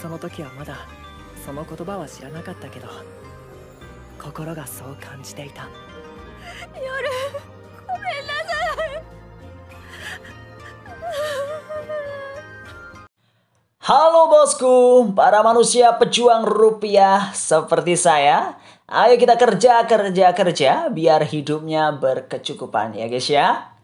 その時はまだその言葉は知らなかったけど、心がそう感じていた。夜、ごめんなさい。Halo bosku, para manusia pejuang rupiah seperti saya. Ayo kita kerja biar hidupnya berkecukupan ya guys ya.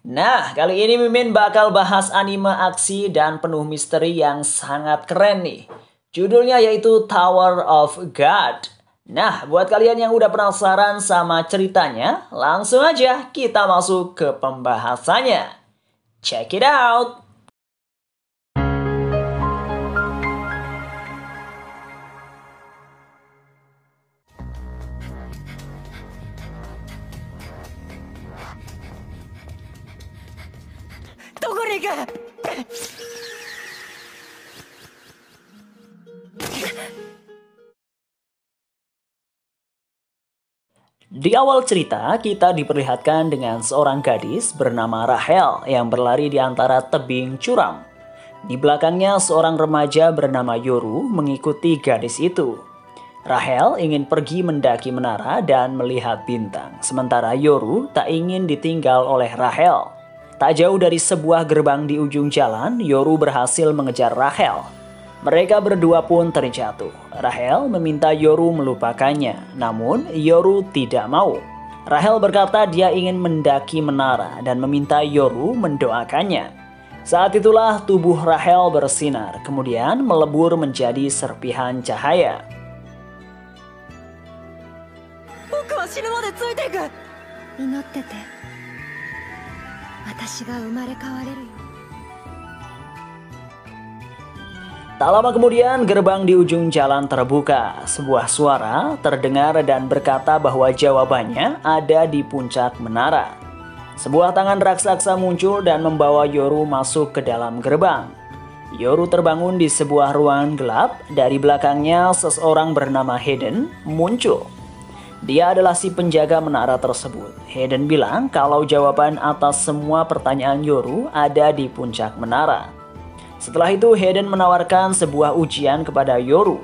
Nah, kali ini Mimin bakal bahas anime aksi dan penuh misteri yang sangat keren nih. Judulnya yaitu Tower of God. Nah, buat kalian yang udah penasaran sama ceritanya, langsung aja kita masuk ke pembahasannya. Check it out! Di awal cerita, kita diperlihatkan dengan seorang gadis bernama Rachel yang berlari di antara tebing curam. Di belakangnya seorang remaja bernama Yoru mengikuti gadis itu. Rachel ingin pergi mendaki menara dan melihat bintang, sementara Yoru tak ingin ditinggal oleh Rachel. Tak jauh dari sebuah gerbang di ujung jalan, Yoru berhasil mengejar Rachel. Mereka berdua pun terjatuh. Rachel meminta Yoru melupakannya, namun Yoru tidak mau. Rachel berkata dia ingin mendaki menara dan meminta Yoru mendoakannya. Saat itulah tubuh Rachel bersinar, kemudian melebur menjadi serpihan cahaya. Tak lama kemudian gerbang di ujung jalan terbuka. Sebuah suara terdengar dan berkata bahwa jawabannya ada di puncak menara. Sebuah tangan raksasa muncul dan membawa Yoru masuk ke dalam gerbang. Yoru terbangun di sebuah ruangan gelap. Dari belakangnya seseorang bernama Hayden muncul. Dia adalah si penjaga menara tersebut. Hayden bilang kalau jawaban atas semua pertanyaan Yoru ada di puncak menara. Setelah itu Hayden menawarkan sebuah ujian kepada Yoru.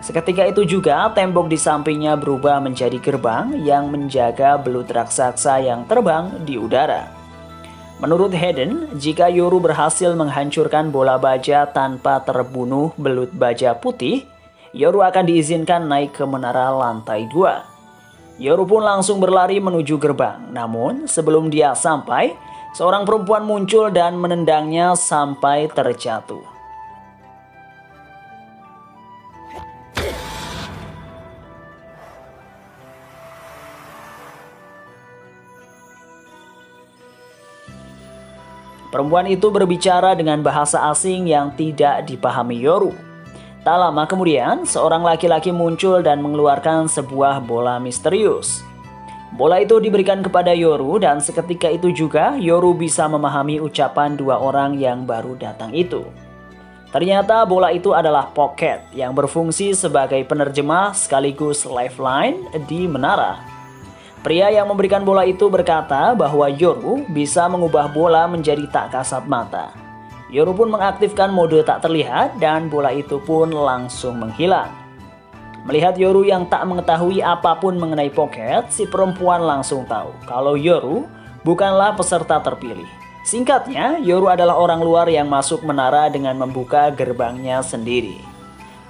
Seketika itu juga tembok di sampingnya berubah menjadi gerbang yang menjaga belut raksasa yang terbang di udara. Menurut Hayden, jika Yoru berhasil menghancurkan bola baja tanpa terbunuh belut baja putih, Yoru akan diizinkan naik ke menara lantai 2. Yoru pun langsung berlari menuju gerbang. Namun sebelum dia sampai, seorang perempuan muncul dan menendangnya sampai terjatuh. Perempuan itu berbicara dengan bahasa asing yang tidak dipahami Yoru. Tak lama kemudian, seorang laki-laki muncul dan mengeluarkan sebuah bola misterius. Bola itu diberikan kepada Yoru dan seketika itu juga Yoru bisa memahami ucapan dua orang yang baru datang itu. Ternyata bola itu adalah Pocket yang berfungsi sebagai penerjemah sekaligus lifeline di menara. Pria yang memberikan bola itu berkata bahwa Yoru bisa mengubah bola menjadi tak kasat mata. Yoru pun mengaktifkan mode tak terlihat dan bola itu pun langsung menghilang. Melihat Yoru yang tak mengetahui apapun mengenai Pocket, si perempuan langsung tahu kalau Yoru bukanlah peserta terpilih. Singkatnya, Yoru adalah orang luar yang masuk menara dengan membuka gerbangnya sendiri.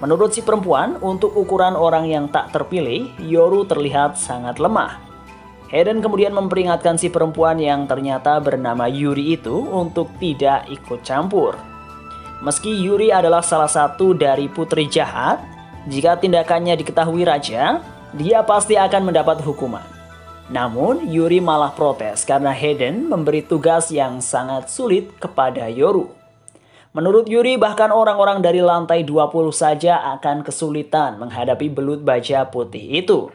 Menurut si perempuan, untuk ukuran orang yang tak terpilih, Yoru terlihat sangat lemah. Hayden kemudian memperingatkan si perempuan yang ternyata bernama Yuri itu untuk tidak ikut campur. Meski Yuri adalah salah satu dari putri jahat, jika tindakannya diketahui raja, dia pasti akan mendapat hukuman. Namun, Yuri malah protes karena Hayden memberi tugas yang sangat sulit kepada Yoru. Menurut Yuri, bahkan orang-orang dari lantai 20 saja akan kesulitan menghadapi belut baja putih itu.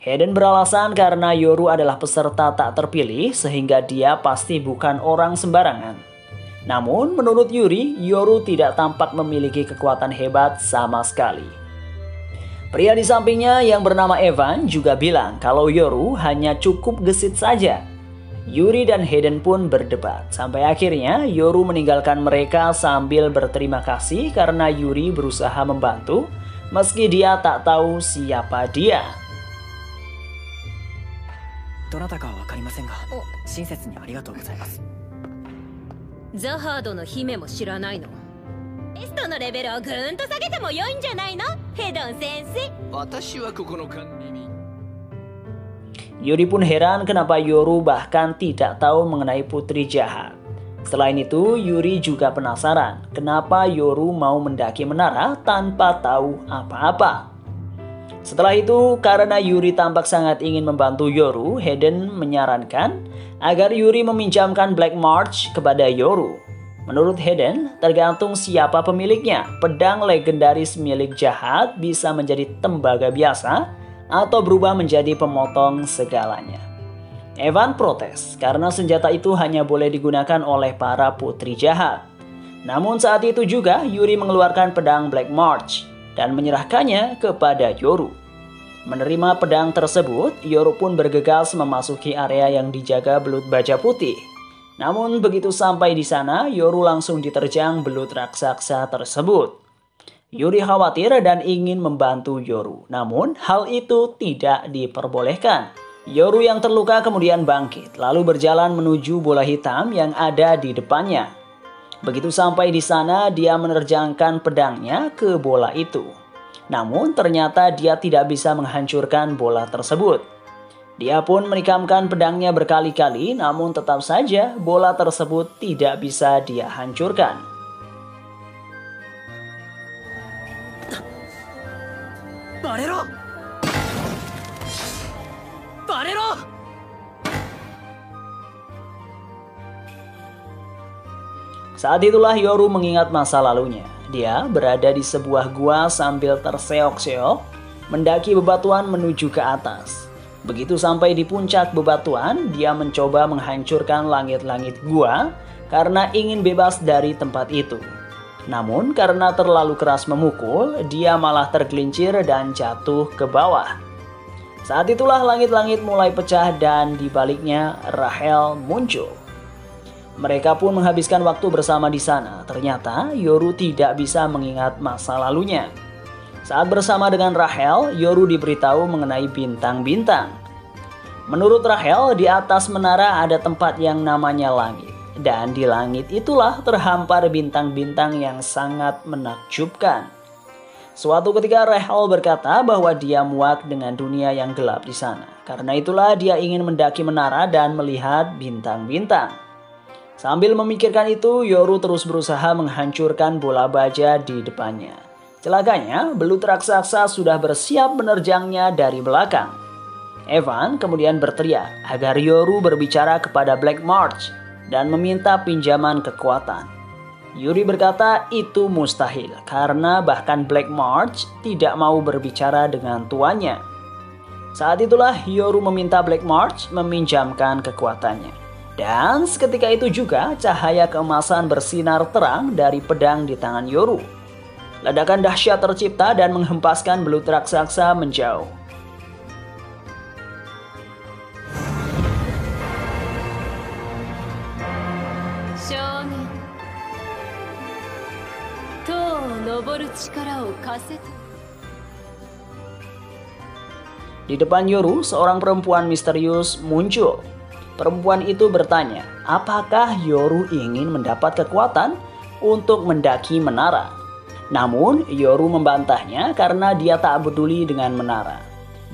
Hayden beralasan karena Yoru adalah peserta tak terpilih sehingga dia pasti bukan orang sembarangan. Namun, menurut Yuri, Yoru tidak tampak memiliki kekuatan hebat sama sekali. Pria di sampingnya yang bernama Evan juga bilang kalau Yoru hanya cukup gesit saja. Yuri dan Hayden pun berdebat. Sampai akhirnya Yoru meninggalkan mereka sambil berterima kasih karena Yuri berusaha membantu meski dia tak tahu siapa dia. どなたかは分かりませんが、親切にありがとうございます。ザハードの姫も知らないの？テストのレベルをぐーんと下げても良いんじゃないの？ヘドン先生。私はここの管理人。 Yuri pun heran kenapa Yoru bahkan tidak tahu mengenai putri jahat. Selain itu, Yuri juga penasaran kenapa Yoru mau mendaki menara tanpa tahu apa-apa. Setelah itu, karena Yuri tampak sangat ingin membantu Yoru, Hayden menyarankan agar Yuri meminjamkan Black March kepada Yoru. Menurut Hayden, tergantung siapa pemiliknya, pedang legendaris milik jahat bisa menjadi tembaga biasa atau berubah menjadi pemotong segalanya. Evan protes karena senjata itu hanya boleh digunakan oleh para putri jahat. Namun saat itu juga Yuri mengeluarkan pedang Black March dan menyerahkannya kepada Yoru. Menerima pedang tersebut, Yoru pun bergegas memasuki area yang dijaga belut baja putih. Namun begitu sampai di sana, Yoru langsung diterjang belut raksasa tersebut. Yuri khawatir dan ingin membantu Yoru, namun hal itu tidak diperbolehkan. Yoru yang terluka kemudian bangkit, lalu berjalan menuju bola hitam yang ada di depannya. Begitu sampai di sana, dia menerjangkan pedangnya ke bola itu. Namun ternyata dia tidak bisa menghancurkan bola tersebut. Dia pun menikamkan pedangnya berkali-kali, namun tetap saja bola tersebut tidak bisa dia hancurkan. バレろバレろ Saat itulah Yoru mengingat masa lalunya. Dia berada di sebuah gua sambil terseok-seok mendaki bebatuan menuju ke atas. Begitu sampai di puncak bebatuan, dia mencoba menghancurkan langit-langit gua karena ingin bebas dari tempat itu. Namun karena terlalu keras memukul, dia malah tergelincir dan jatuh ke bawah. Saat itulah langit-langit mulai pecah dan di baliknya Rahel muncul. Mereka pun menghabiskan waktu bersama di sana. Ternyata Yoru tidak bisa mengingat masa lalunya. Saat bersama dengan Rahel, Yoru diberitahu mengenai bintang-bintang. Menurut Rahel, di atas menara ada tempat yang namanya langit. Dan di langit itulah terhampar bintang-bintang yang sangat menakjubkan. Suatu ketika Rahel berkata bahwa dia muak dengan dunia yang gelap di sana. Karena itulah dia ingin mendaki menara dan melihat bintang-bintang. Sambil memikirkan itu, Yoru terus berusaha menghancurkan bola baja di depannya. Celakanya, belut raksasa sudah bersiap menerjangnya dari belakang. Evan kemudian berteriak agar Yoru berbicara kepada Black March dan meminta pinjaman kekuatan. Yuri berkata itu mustahil karena bahkan Black March tidak mau berbicara dengan tuannya. Saat itulah Yoru meminta Black March meminjamkan kekuatannya. Dan seketika itu juga cahaya keemasan bersinar terang dari pedang di tangan Yoru. Ledakan dahsyat tercipta dan menghempaskan belut raksasa menjauh. Di depan Yoru, seorang perempuan misterius muncul. Perempuan itu bertanya, apakah Yoru ingin mendapat kekuatan untuk mendaki menara? Namun, Yoru membantahnya karena dia tak peduli dengan menara.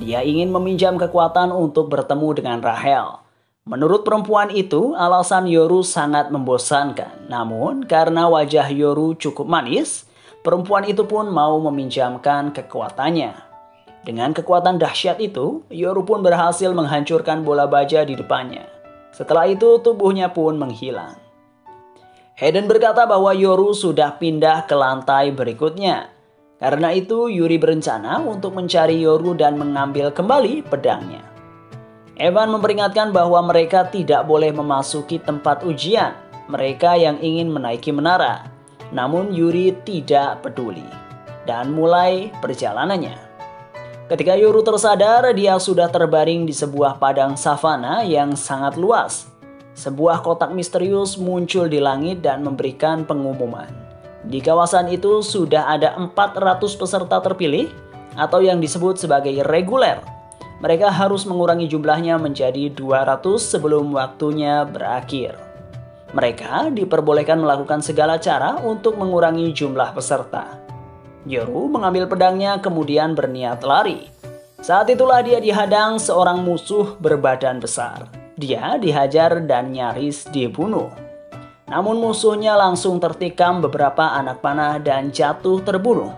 Dia ingin meminjam kekuatan untuk bertemu dengan Rahel. Menurut perempuan itu, alasan Yoru sangat membosankan. Namun, karena wajah Yoru cukup manis, perempuan itu pun mau meminjamkan kekuatannya. Dengan kekuatan dahsyat itu, Yoru pun berhasil menghancurkan bola baja di depannya. Setelah itu, tubuhnya pun menghilang. Hayden berkata bahwa Yoru sudah pindah ke lantai berikutnya. Karena itu, Yuri berencana untuk mencari Yoru dan mengambil kembali pedangnya. Evan memperingatkan bahwa mereka tidak boleh memasuki tempat ujian. Mereka yang ingin menaiki menara. Namun Yuri tidak peduli dan mulai perjalanannya. Ketika Yoru tersadar, dia sudah terbaring di sebuah padang savana yang sangat luas. Sebuah kotak misterius muncul di langit dan memberikan pengumuman. Di kawasan itu sudah ada 400 peserta terpilih atau yang disebut sebagai reguler. Mereka harus mengurangi jumlahnya menjadi 200 sebelum waktunya berakhir. Mereka diperbolehkan melakukan segala cara untuk mengurangi jumlah peserta. Yoru mengambil pedangnya kemudian berniat lari. Saat itulah dia dihadang seorang musuh berbadan besar. Dia dihajar dan nyaris dibunuh. Namun musuhnya langsung tertikam beberapa anak panah dan jatuh terbunuh.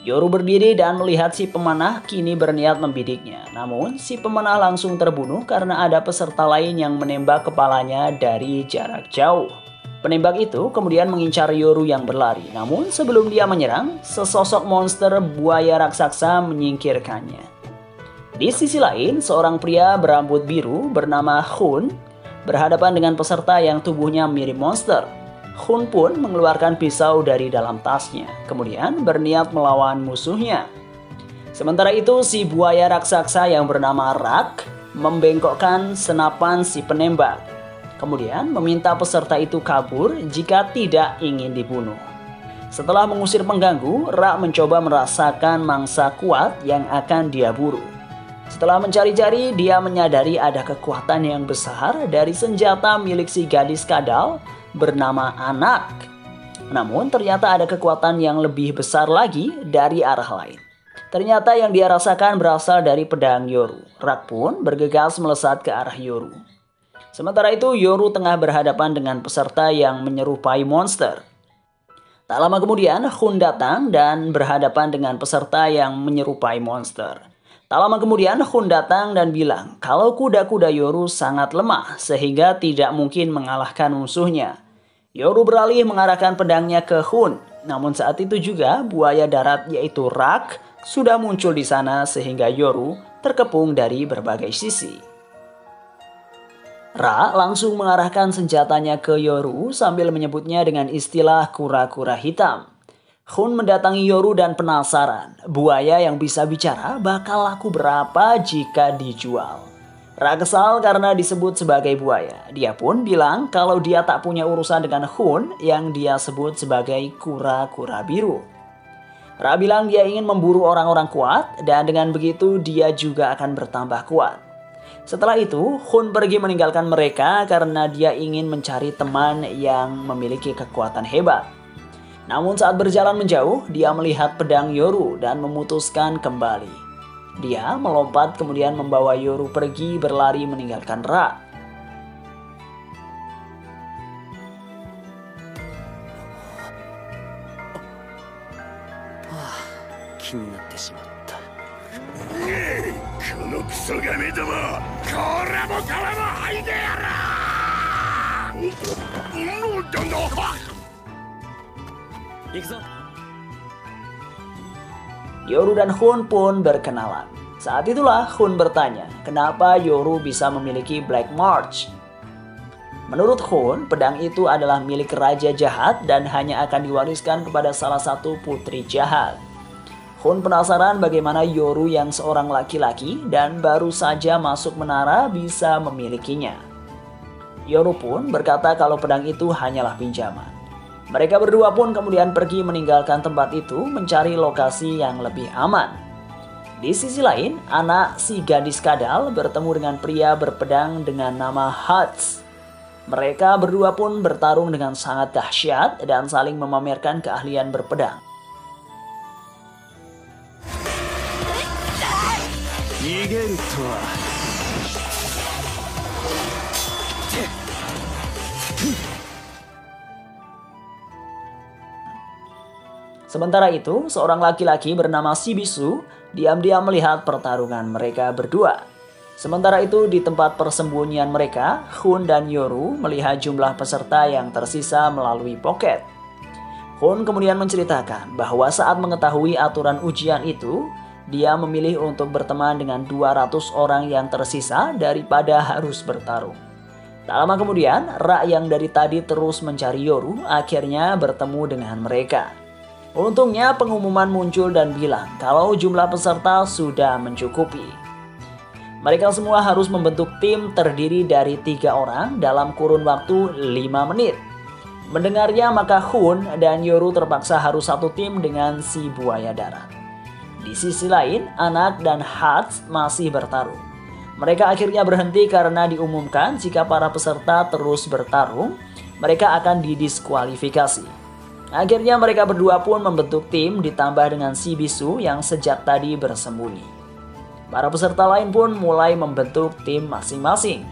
Yoru berdiri dan melihat si pemanah kini berniat membidiknya. Namun si pemanah langsung terbunuh karena ada peserta lain yang menembak kepalanya dari jarak jauh. Penembak itu kemudian mengincar Yoru yang berlari. Namun sebelum dia menyerang, sesosok monster buaya raksasa menyingkirkannya. Di sisi lain, seorang pria berambut biru bernama Hun berhadapan dengan peserta yang tubuhnya mirip monster. Hun pun mengeluarkan pisau dari dalam tasnya, kemudian berniat melawan musuhnya. Sementara itu si buaya raksasa yang bernama Rak membengkokkan senapan si penembak. Kemudian meminta peserta itu kabur jika tidak ingin dibunuh. Setelah mengusir pengganggu, Rak mencoba merasakan mangsa kuat yang akan dia buru. Setelah mencari-cari, dia menyadari ada kekuatan yang besar dari senjata milik si gadis kadal bernama Anak. Namun ternyata ada kekuatan yang lebih besar lagi dari arah lain. Ternyata yang dia rasakan berasal dari pedang Yoru. Rak pun bergegas melesat ke arah Yoru. Sementara itu Yoru tengah berhadapan dengan peserta yang menyerupai monster. Tak lama kemudian Hun datang dan berhadapan dengan peserta yang menyerupai monster. Tak lama kemudian Hun datang dan bilang kalau kuda-kuda Yoru sangat lemah sehingga tidak mungkin mengalahkan musuhnya. Yoru beralih mengarahkan pedangnya ke Hun. Namun saat itu juga buaya darat yaitu Rak sudah muncul di sana sehingga Yoru terkepung dari berbagai sisi. Ra langsung mengarahkan senjatanya ke Yoru sambil menyebutnya dengan istilah kura-kura hitam. Hun mendatangi Yoru dan penasaran, buaya yang bisa bicara bakal laku berapa jika dijual. Ra kesal karena disebut sebagai buaya. Dia pun bilang kalau dia tak punya urusan dengan Hun yang dia sebut sebagai kura-kura biru. Ra bilang dia ingin memburu orang-orang kuat dan dengan begitu dia juga akan bertambah kuat. Setelah itu, Hun pergi meninggalkan mereka karena dia ingin mencari teman yang memiliki kekuatan hebat. Namun saat berjalan menjauh, dia melihat pedang Yoru dan memutuskan kembali. Dia melompat kemudian membawa Yoru pergi berlari meninggalkan Ra. Yoru dan Hun pun berkenalan. Saat itulah Hun bertanya, kenapa Yoru bisa memiliki Black March? Menurut Hun, pedang itu adalah milik Raja Jahat dan hanya akan diwariskan kepada salah satu putri jahat. Hun penasaran bagaimana Yoru yang seorang laki-laki dan baru saja masuk menara bisa memilikinya. Yoru pun berkata kalau pedang itu hanyalah pinjaman. Mereka berdua pun kemudian pergi meninggalkan tempat itu mencari lokasi yang lebih aman. Di sisi lain, anak si gadis kadal bertemu dengan pria berpedang dengan nama Hats. Mereka berdua pun bertarung dengan sangat dahsyat dan saling memamerkan keahlian berpedang. Sementara itu, seorang laki-laki bernama Shibisu diam-diam melihat pertarungan mereka berdua. Sementara itu, di tempat persembunyian mereka, Hun dan Yoru melihat jumlah peserta yang tersisa melalui pocket. Hun kemudian menceritakan bahwa saat mengetahui aturan ujian itu, dia memilih untuk berteman dengan 200 orang yang tersisa daripada harus bertarung. Tak lama kemudian, Ra yang dari tadi terus mencari Yoru akhirnya bertemu dengan mereka. Untungnya pengumuman muncul dan bilang kalau jumlah peserta sudah mencukupi. Mereka semua harus membentuk tim terdiri dari 3 orang dalam kurun waktu 5 menit. Mendengarnya maka Hun dan Yoru terpaksa harus satu tim dengan si buaya darat. Di sisi lain, Anak dan Hats masih bertarung. Mereka akhirnya berhenti karena diumumkan jika para peserta terus bertarung, mereka akan didiskualifikasi. Akhirnya mereka berdua pun membentuk tim ditambah dengan si bisu yang sejak tadi bersembunyi. Para peserta lain pun mulai membentuk tim masing-masing.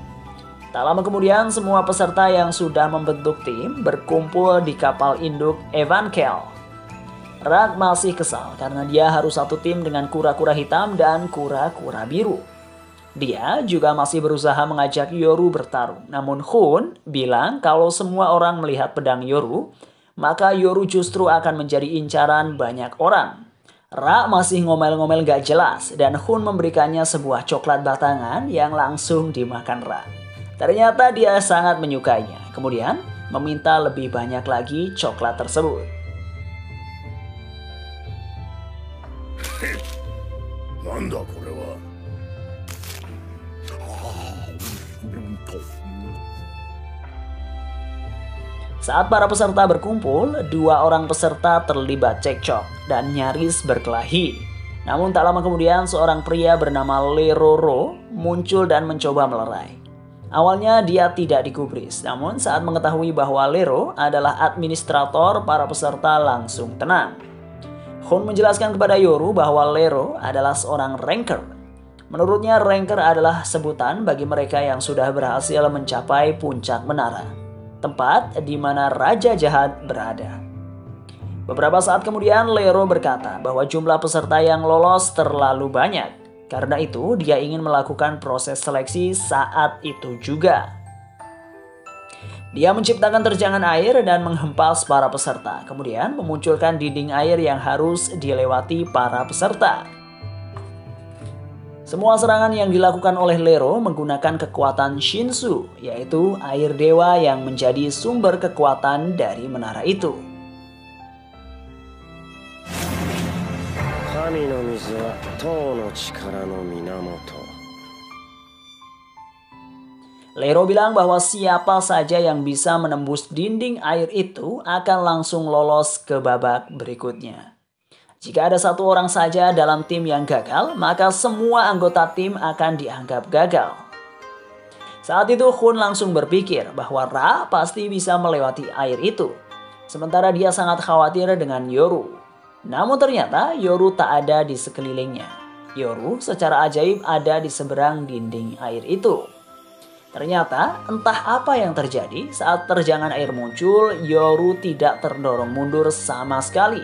Tak lama kemudian semua peserta yang sudah membentuk tim berkumpul di kapal induk Evankel. Rak masih kesal karena dia harus satu tim dengan kura-kura hitam dan kura-kura biru. Dia juga masih berusaha mengajak Yoru bertarung. Namun Hun bilang kalau semua orang melihat pedang Yoru, maka Yoru justru akan menjadi incaran banyak orang. Ra masih ngomel-ngomel gak jelas dan Hun memberikannya sebuah coklat batangan yang langsung dimakan Ra. Ternyata dia sangat menyukainya. Kemudian meminta lebih banyak lagi coklat tersebut. Saat para peserta berkumpul, 2 orang peserta terlibat cekcok dan nyaris berkelahi. Namun tak lama kemudian seorang pria bernama Leroro muncul dan mencoba melerai. Awalnya dia tidak digubris, namun saat mengetahui bahwa Lero adalah administrator, para peserta langsung tenang. Hun menjelaskan kepada Yoru bahwa Lero adalah seorang ranker. Menurutnya ranker adalah sebutan bagi mereka yang sudah berhasil mencapai puncak menara, tempat di mana Raja Jahat berada. Beberapa saat kemudian Lero berkata bahwa jumlah peserta yang lolos terlalu banyak. Karena itu dia ingin melakukan proses seleksi saat itu juga. Dia menciptakan terjangan air dan menghempas para peserta. Kemudian memunculkan dinding air yang harus dilewati para peserta. Semua serangan yang dilakukan oleh Lero menggunakan kekuatan Shinsu, yaitu air dewa yang menjadi sumber kekuatan dari menara itu. Lero bilang bahwa siapa saja yang bisa menembus dinding air itu akan langsung lolos ke babak berikutnya. Jika ada 1 orang saja dalam tim yang gagal, maka semua anggota tim akan dianggap gagal. Saat itu Hun langsung berpikir bahwa Ra pasti bisa melewati air itu. Sementara dia sangat khawatir dengan Yoru. Namun ternyata Yoru tak ada di sekelilingnya. Yoru secara ajaib ada di seberang dinding air itu. Ternyata entah apa yang terjadi saat terjangan air muncul, Yoru tidak terdorong mundur sama sekali.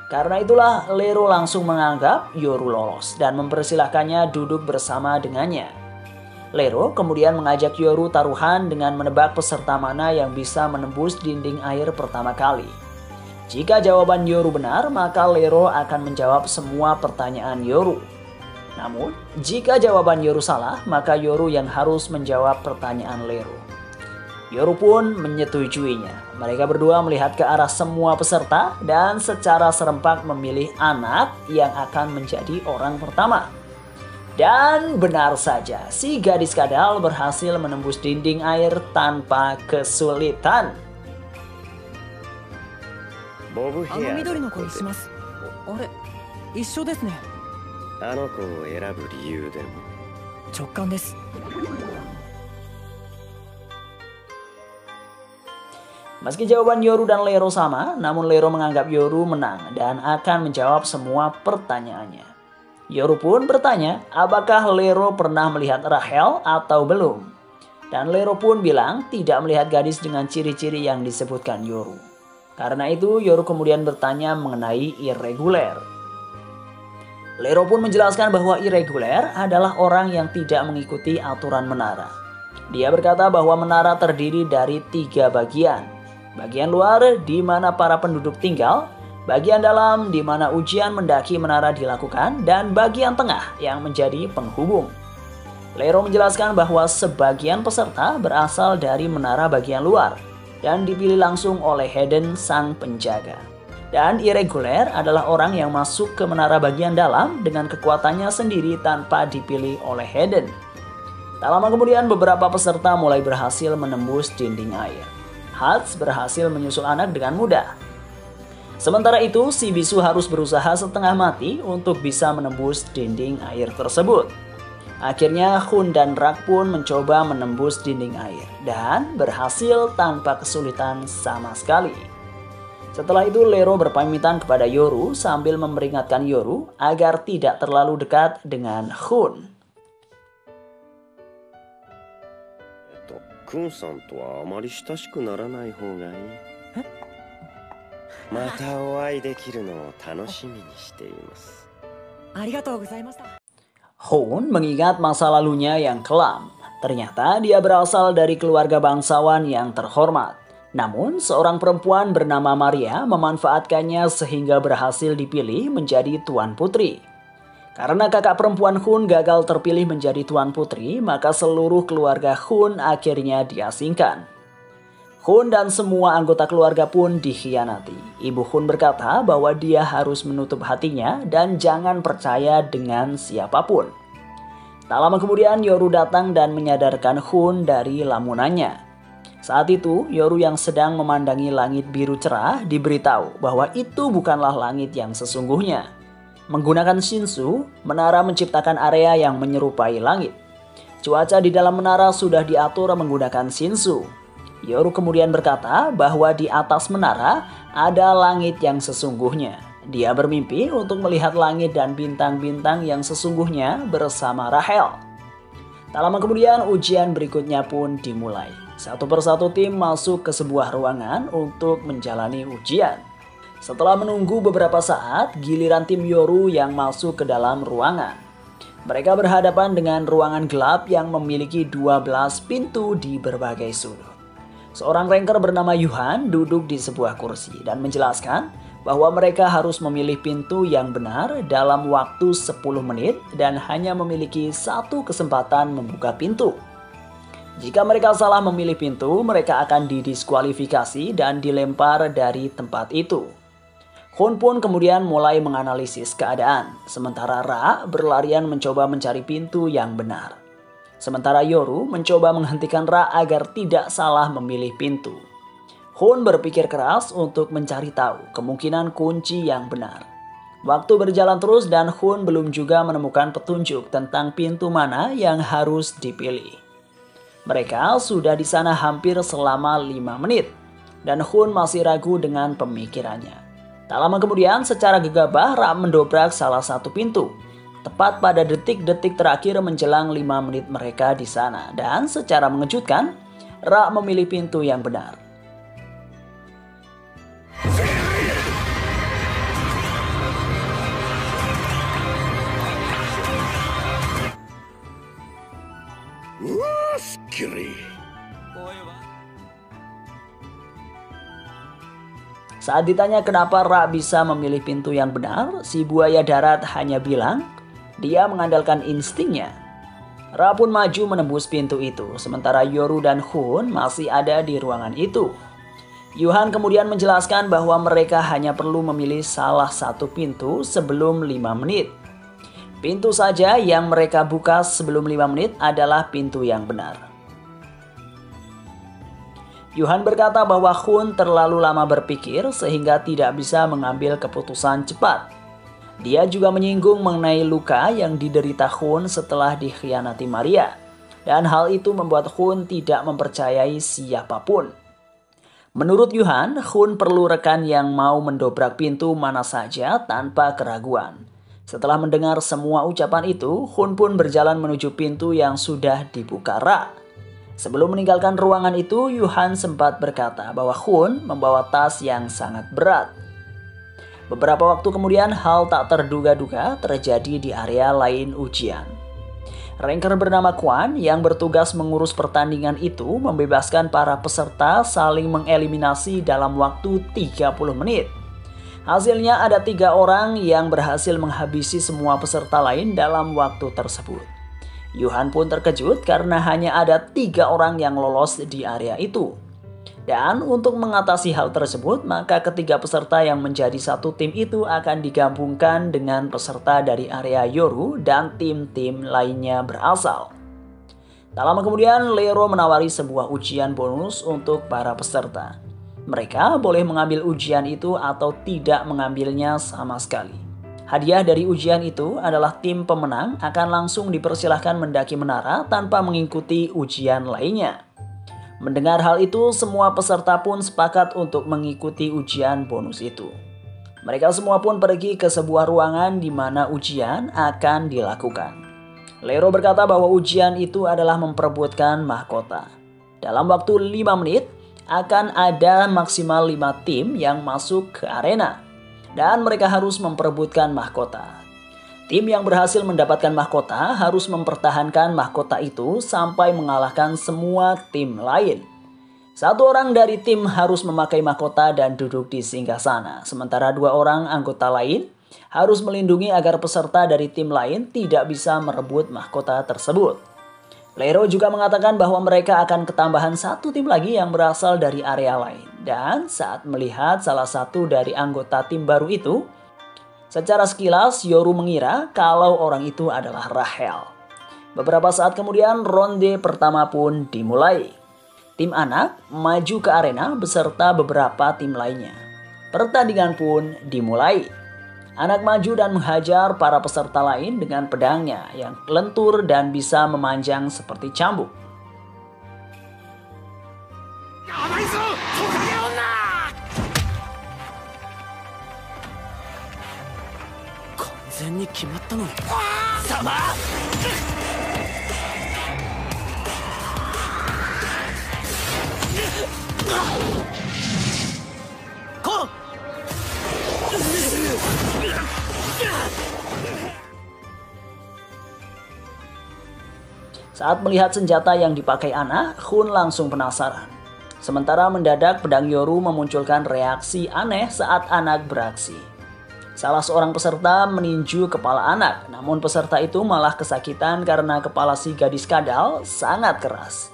Karena itulah Lero langsung menganggap Yoru lolos dan mempersilahkannya duduk bersama dengannya. Lero kemudian mengajak Yoru taruhan dengan menebak peserta mana yang bisa menembus dinding air pertama kali. Jika jawaban Yoru benar, maka Lero akan menjawab semua pertanyaan Yoru. Namun, jika jawaban Yoru salah, maka Yoru yang harus menjawab pertanyaan Lero. Yoru pun menyetujuinya. Mereka berdua melihat ke arah semua peserta dan secara serempak memilih Anak yang akan menjadi orang pertama. Dan benar saja, si gadis kadal berhasil menembus dinding air tanpa kesulitan. あの緑の子にします。あれ、一緒ですね。あの子を選ぶ理由でも。直感です。 Meski jawaban Yoru dan Lero sama, namun Lero menganggap Yoru menang dan akan menjawab semua pertanyaannya. Yoru pun bertanya apakah Lero pernah melihat Rachel atau belum. Dan Lero pun bilang tidak melihat gadis dengan ciri-ciri yang disebutkan Yoru. Karena itu Yoru kemudian bertanya mengenai irreguler. Lero pun menjelaskan bahwa irreguler adalah orang yang tidak mengikuti aturan menara. Dia berkata bahwa menara terdiri dari 3 bagian, Bagian luar di mana para penduduk tinggal, bagian dalam di mana ujian mendaki menara dilakukan, dan bagian tengah yang menjadi penghubung. Lero menjelaskan bahwa sebagian peserta berasal dari menara bagian luar dan dipilih langsung oleh Hayden sang penjaga. Dan irreguler adalah orang yang masuk ke menara bagian dalam dengan kekuatannya sendiri tanpa dipilih oleh Hayden. Tak lama kemudian beberapa peserta mulai berhasil menembus dinding air. Hats berhasil menyusul anak dengan mudah. Sementara itu, si bisu harus berusaha setengah mati untuk bisa menembus dinding air tersebut. Akhirnya Hun dan Rak pun mencoba menembus dinding air dan berhasil tanpa kesulitan sama sekali. Setelah itu Lero berpamitan kepada Yoru sambil memperingatkan Yoru agar tidak terlalu dekat dengan Hun. クンさんとはあまり親しくならない方がいい。またお会いできるのを楽しみにしています。ありがとうございました。 Hun mengingat masa lalunya yang kelam. Ternyata dia berasal dari keluarga bangsawan yang terhormat. Namun seorang perempuan bernama Maria memanfaatkannya sehingga berhasil dipilih menjadi Tuan Putri. Karena kakak perempuan Hun gagal terpilih menjadi Tuan Putri, maka seluruh keluarga Hun akhirnya diasingkan. Hun dan semua anggota keluarga pun dikhianati. Ibu Hun berkata bahwa dia harus menutup hatinya dan jangan percaya dengan siapapun. Tak lama kemudian Yoru datang dan menyadarkan Hun dari lamunannya. Saat itu Yoru yang sedang memandangi langit biru cerah diberitahu bahwa itu bukanlah langit yang sesungguhnya. Menggunakan Shinsu, menara menciptakan area yang menyerupai langit. Cuaca di dalam menara sudah diatur menggunakan Shinsu. Yoru kemudian berkata bahwa di atas menara ada langit yang sesungguhnya. Dia bermimpi untuk melihat langit dan bintang-bintang yang sesungguhnya bersama Rahel. Tak lama kemudian ujian berikutnya pun dimulai. Satu persatu tim masuk ke sebuah ruangan untuk menjalani ujian. Setelah menunggu beberapa saat, giliran tim Yoru yang masuk ke dalam ruangan. Mereka berhadapan dengan ruangan gelap yang memiliki 12 pintu di berbagai sudut. Seorang ranker bernama Yuhan duduk di sebuah kursi dan menjelaskan bahwa mereka harus memilih pintu yang benar dalam waktu 10 menit dan hanya memiliki satu kesempatan membuka pintu. Jika mereka salah memilih pintu, mereka akan didiskualifikasi dan dilempar dari tempat itu. Hun pun kemudian mulai menganalisis keadaan, sementara Ra berlarian mencoba mencari pintu yang benar. Sementara Yoru mencoba menghentikan Ra agar tidak salah memilih pintu. Hun berpikir keras untuk mencari tahu kemungkinan kunci yang benar. Waktu berjalan terus dan Hun belum juga menemukan petunjuk tentang pintu mana yang harus dipilih. Mereka sudah di sana hampir selama 5 menit dan Hun masih ragu dengan pemikirannya. Tak lama kemudian secara gegabah Ra mendobrak salah satu pintu. Tepat pada detik-detik terakhir menjelang 5 menit mereka di sana. Dan secara mengejutkan, Ra memilih pintu yang benar. Saat ditanya kenapa Ra bisa memilih pintu yang benar, si buaya darat hanya bilang, dia mengandalkan instingnya. Ra pun maju menembus pintu itu, sementara Yoru dan Hun masih ada di ruangan itu. Yuhan kemudian menjelaskan bahwa mereka hanya perlu memilih salah satu pintu sebelum 5 menit. Pintu saja yang mereka buka sebelum 5 menit adalah pintu yang benar. Yuhan berkata bahwa Hun terlalu lama berpikir sehingga tidak bisa mengambil keputusan cepat. Dia juga menyinggung mengenai luka yang diderita Hun setelah dikhianati Maria. Dan hal itu membuat Hun tidak mempercayai siapapun. Menurut Yuhan, Hun perlu rekan yang mau mendobrak pintu mana saja tanpa keraguan. Setelah mendengar semua ucapan itu, Hun pun berjalan menuju pintu yang sudah dibuka Ra. Sebelum meninggalkan ruangan itu, Yuhan sempat berkata bahwa Hun membawa tas yang sangat berat. Beberapa waktu kemudian hal tak terduga-duga terjadi di area lain ujian. Ranker bernama Quan yang bertugas mengurus pertandingan itu membebaskan para peserta saling mengeliminasi dalam waktu 30 menit. Hasilnya ada 3 orang yang berhasil menghabisi semua peserta lain dalam waktu tersebut. Yuhan pun terkejut karena hanya ada 3 orang yang lolos di area itu. Dan untuk mengatasi hal tersebut, maka ketiga peserta yang menjadi satu tim itu akan digabungkan dengan peserta dari area Yoru dan tim-tim lainnya berasal. Tak lama kemudian, Lero menawari sebuah ujian bonus untuk para peserta. Mereka boleh mengambil ujian itu atau tidak mengambilnya sama sekali. Hadiah dari ujian itu adalah tim pemenang akan langsung dipersilahkan mendaki menara tanpa mengikuti ujian lainnya. Mendengar hal itu, semua peserta pun sepakat untuk mengikuti ujian bonus itu. Mereka semua pun pergi ke sebuah ruangan di mana ujian akan dilakukan. Lero berkata bahwa ujian itu adalah memperebutkan mahkota. Dalam waktu 5 menit, akan ada maksimal 5 tim yang masuk ke arena. Dan mereka harus memperebutkan mahkota. Tim yang berhasil mendapatkan mahkota harus mempertahankan mahkota itu sampai mengalahkan semua tim lain. 1 orang dari tim harus memakai mahkota dan duduk di singgasana, sementara 2 orang anggota lain harus melindungi agar peserta dari tim lain tidak bisa merebut mahkota tersebut. Lero juga mengatakan bahwa mereka akan ketambahan 1 tim lagi yang berasal dari area lain. Dan saat melihat salah satu dari anggota tim baru itu, secara sekilas, Yoru mengira kalau orang itu adalah Rachel. Beberapa saat kemudian, ronde pertama pun dimulai. Tim anak maju ke arena beserta beberapa tim lainnya. Pertandingan pun dimulai. Anak maju dan menghajar para peserta lain dengan pedangnya yang lentur dan bisa memanjang seperti cambuk. 全に決まったのにサマこう Saat melihat senjata yang dipakai Ana, Hun langsung penasaran. Sementara mendadak pedang Yoru memunculkan reaksi aneh saat anak beraksi. Salah seorang peserta meninju kepala anak, namun peserta itu malah kesakitan karena kepala si gadis kadal sangat keras.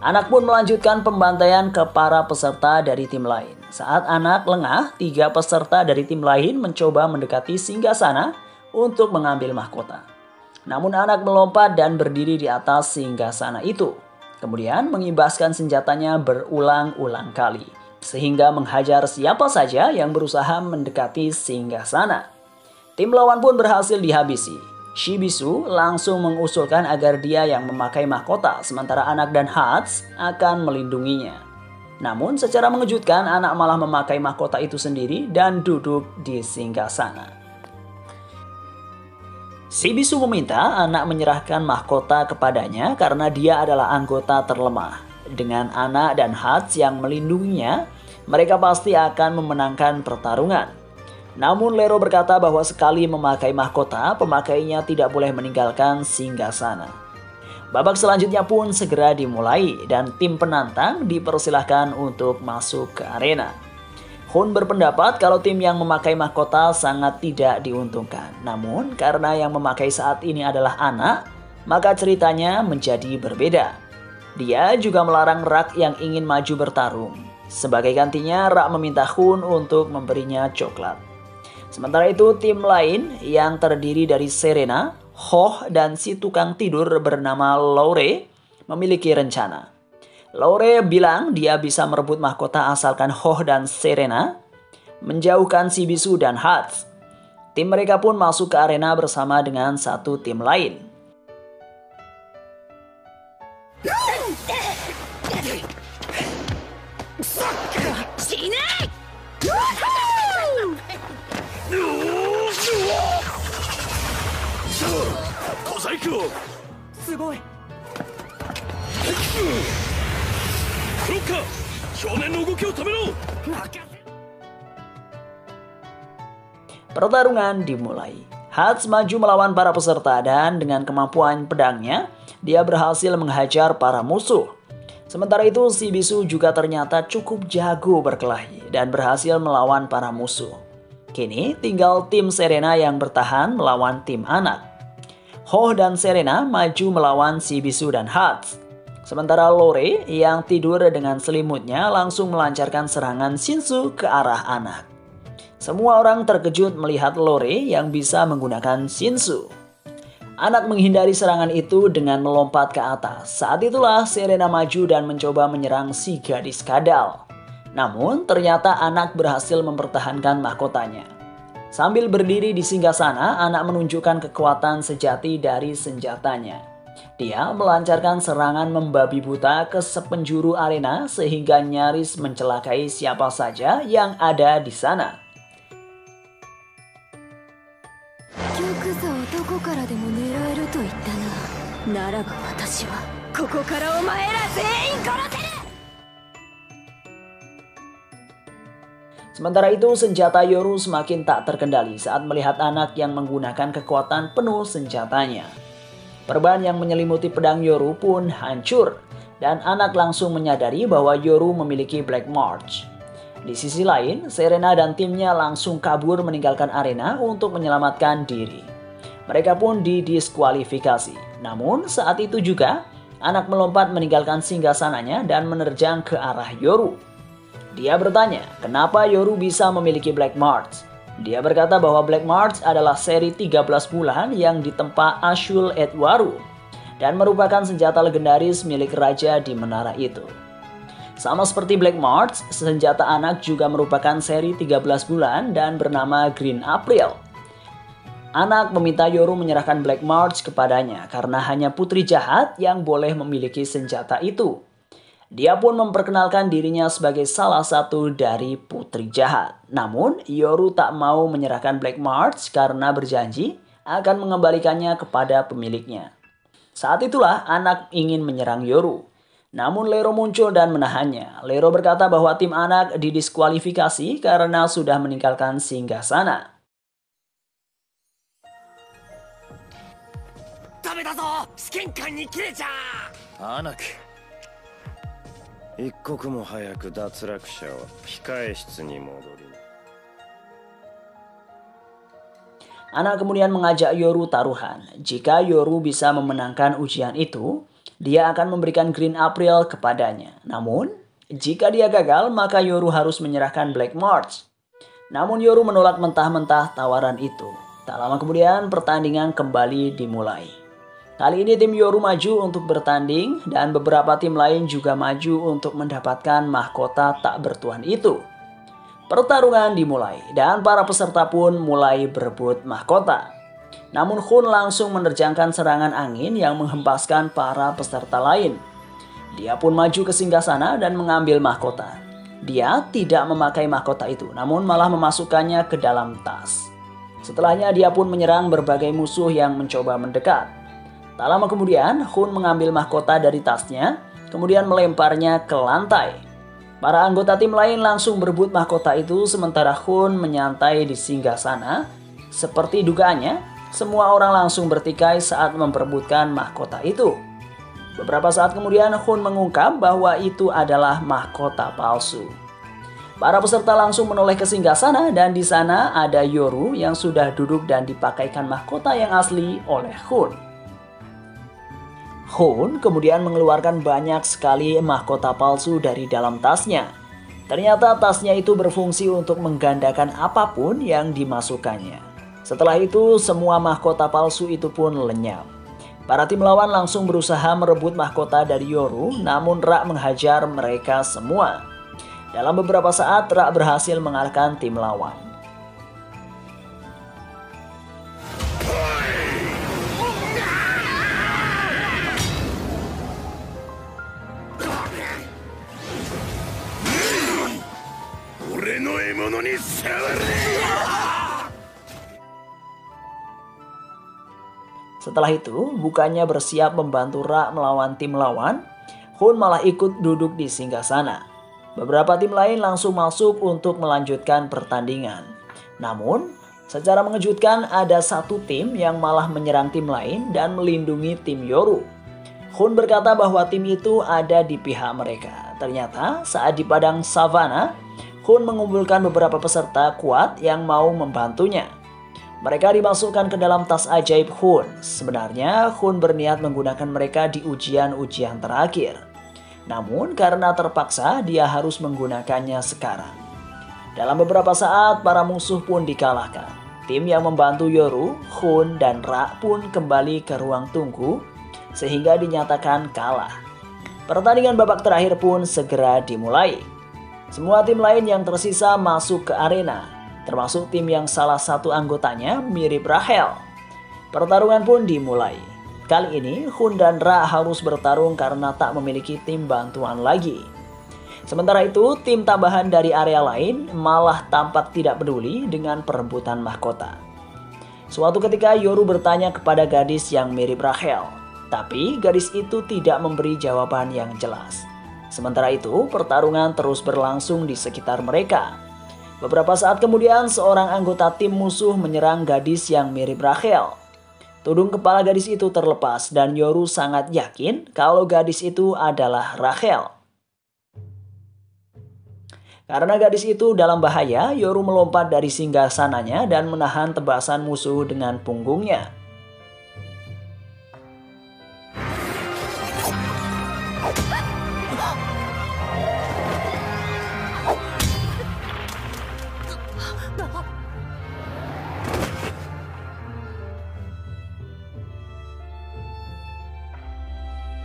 Anak pun melanjutkan pembantaian ke para peserta dari tim lain. Saat anak lengah, 3 peserta dari tim lain mencoba mendekati singgasana untuk mengambil mahkota. Namun anak melompat dan berdiri di atas singgasana itu. Kemudian mengimbaskan senjatanya berulang-ulang kali, sehingga menghajar siapa saja yang berusaha mendekati singgasana. Tim lawan pun berhasil dihabisi. Shibisu langsung mengusulkan agar dia yang memakai mahkota, sementara anak dan Hats akan melindunginya. Namun secara mengejutkan, anak malah memakai mahkota itu sendiri dan duduk di singgasana. Shibisu meminta anak menyerahkan mahkota kepadanya karena dia adalah anggota terlemah. Dengan anak dan Hats yang melindunginya, mereka pasti akan memenangkan pertarungan. Namun Lero berkata bahwa sekali memakai mahkota, pemakainya tidak boleh meninggalkan singgasana. Babak selanjutnya pun segera dimulai dan tim penantang dipersilahkan untuk masuk ke arena. Hun berpendapat kalau tim yang memakai mahkota sangat tidak diuntungkan. Namun karena yang memakai saat ini adalah anak, maka ceritanya menjadi berbeda. Dia juga melarang Rak yang ingin maju bertarung. Sebagai gantinya, Rak meminta Hun untuk memberinya coklat. Sementara itu, tim lain yang terdiri dari Serena, Hoh, dan si tukang tidur bernama Laure memiliki rencana. Laure bilang dia bisa merebut mahkota asalkan Hoh dan Serena menjauhkan Shibisu dan Hats. Tim mereka pun masuk ke arena bersama dengan satu tim lain. Pertarungan dimulai. Hats maju melawan para peserta dan dengan kemampuan pedangnya, dia berhasil menghajar para musuh. Sementara itu, Shibisu juga ternyata cukup jago berkelahi dan berhasil melawan para musuh. Kini tinggal tim Serena yang bertahan melawan tim anak. Ho dan Serena maju melawan Shibisu dan Hats. Sementara Lore yang tidur dengan selimutnya langsung melancarkan serangan Shinsu ke arah anak. Semua orang terkejut melihat Lore yang bisa menggunakan Shinsu. Anak menghindari serangan itu dengan melompat ke atas. Saat itulah Serena maju dan mencoba menyerang si gadis kadal. Namun ternyata anak berhasil mempertahankan mahkotanya. Sambil berdiri di singgasana, anak menunjukkan kekuatan sejati dari senjatanya. Dia melancarkan serangan membabi buta ke sepenjuru arena sehingga nyaris mencelakai siapa saja yang ada di sana. Sementara itu, senjata Yoru semakin tak terkendali saat melihat anak yang menggunakan kekuatan penuh senjatanya. Perban yang menyelimuti pedang Yoru pun hancur, dan anak langsung menyadari bahwa Yoru memiliki Black March. Di sisi lain, Serena dan timnya langsung kabur meninggalkan arena untuk menyelamatkan diri. Mereka pun didiskualifikasi. Namun saat itu juga, anak melompat meninggalkan singgasananya dan menerjang ke arah Yoru. Dia bertanya, kenapa Yoru bisa memiliki Black March? Dia berkata bahwa Black March adalah seri 13 bulan yang ditempa Ashul Edwaru dan merupakan senjata legendaris milik raja di menara itu. Sama seperti Black March, senjata anak juga merupakan seri 13 bulan dan bernama Green April. Anak meminta Yoru menyerahkan Black March kepadanya karena hanya putri jahat yang boleh memiliki senjata itu. Dia pun memperkenalkan dirinya sebagai salah satu dari putri jahat. Namun, Yoru tak mau menyerahkan Black March karena berjanji akan mengembalikannya kepada pemiliknya. Saat itulah anak ingin menyerang Yoru. Namun Lero muncul dan menahannya. Lero berkata bahwa tim anak didiskualifikasi karena sudah meninggalkan singgasana. Anak. 一刻も早く脱落者を控え室に戻り。Anak kemudian mengajak Yoru taruhan. Jika Yoru bisa memenangkan ujian itu, dia akan memberikan Green April kepadanya. Namun, jika dia gagal, maka Yoru harus menyerahkan Black March. Namun Yoru menolak mentah-mentah tawaran itu. Tak lama kemudian, pertandingan kembali dimulai. Kali ini tim Yoru maju untuk bertanding dan beberapa tim lain juga maju untuk mendapatkan mahkota tak bertuan itu. Pertarungan dimulai dan para peserta pun mulai berebut mahkota. Namun Hun langsung menerjangkan serangan angin yang menghempaskan para peserta lain. Dia pun maju ke singgasana dan mengambil mahkota. Dia tidak memakai mahkota itu, namun malah memasukkannya ke dalam tas. Setelahnya dia pun menyerang berbagai musuh yang mencoba mendekat. Tak lama kemudian, Hun mengambil mahkota dari tasnya, kemudian melemparnya ke lantai. Para anggota tim lain langsung berebut mahkota itu, sementara Hun menyantai di singgasana. Seperti dugaannya, semua orang langsung bertikai saat memperebutkan mahkota itu. Beberapa saat kemudian, Hun mengungkap bahwa itu adalah mahkota palsu. Para peserta langsung menoleh ke singgasana dan di sana ada Yoru yang sudah duduk dan dipakaikan mahkota yang asli oleh Hun. Hun kemudian mengeluarkan banyak sekali mahkota palsu dari dalam tasnya. Ternyata tasnya itu berfungsi untuk menggandakan apapun yang dimasukkannya. Setelah itu, semua mahkota palsu itu pun lenyap. Para tim lawan langsung berusaha merebut mahkota dari Yoru, namun Ra menghajar mereka semua. Dalam beberapa saat, Ra berhasil mengalahkan tim lawan. Setelah itu, bukannya bersiap membantu Ra melawan tim lawan, Hun malah ikut duduk di singgasana. Beberapa tim lain langsung masuk untuk melanjutkan pertandingan. Namun, Secara mengejutkan, ada satu tim yang malah menyerang tim lain dan melindungi tim Yoru. Hun berkata bahwa tim itu ada di pihak mereka. Ternyata saat di padang savana, Hun mengumpulkan beberapa peserta kuat yang mau membantunya. Mereka dimasukkan ke dalam tas ajaib Hun. Sebenarnya Hun berniat menggunakan mereka di ujian-ujian terakhir. Namun karena terpaksa dia harus menggunakannya sekarang. Dalam beberapa saat para musuh pun dikalahkan. Tim yang membantu Yoru, Hun, dan Ra pun kembali ke ruang tunggu sehingga dinyatakan kalah. Pertandingan babak terakhir pun segera dimulai. Semua tim lain yang tersisa masuk ke arena, termasuk tim yang salah satu anggotanya mirip Rachel. Pertarungan pun dimulai. Kali ini Hun dan Ra harus bertarung karena tak memiliki tim bantuan lagi. Sementara itu, tim tambahan dari area lain malah tampak tidak peduli dengan perebutan mahkota. Suatu ketika Yoru bertanya kepada gadis yang mirip Rachel, tapi gadis itu tidak memberi jawaban yang jelas. Sementara itu, pertarungan terus berlangsung di sekitar mereka. Beberapa saat kemudian, seorang anggota tim musuh menyerang gadis yang mirip Rachel. Tudung kepala gadis itu terlepas dan Yoru sangat yakin kalau gadis itu adalah Rachel. Karena gadis itu dalam bahaya, Yoru melompat dari singgasananya dan menahan tebasan musuh dengan punggungnya.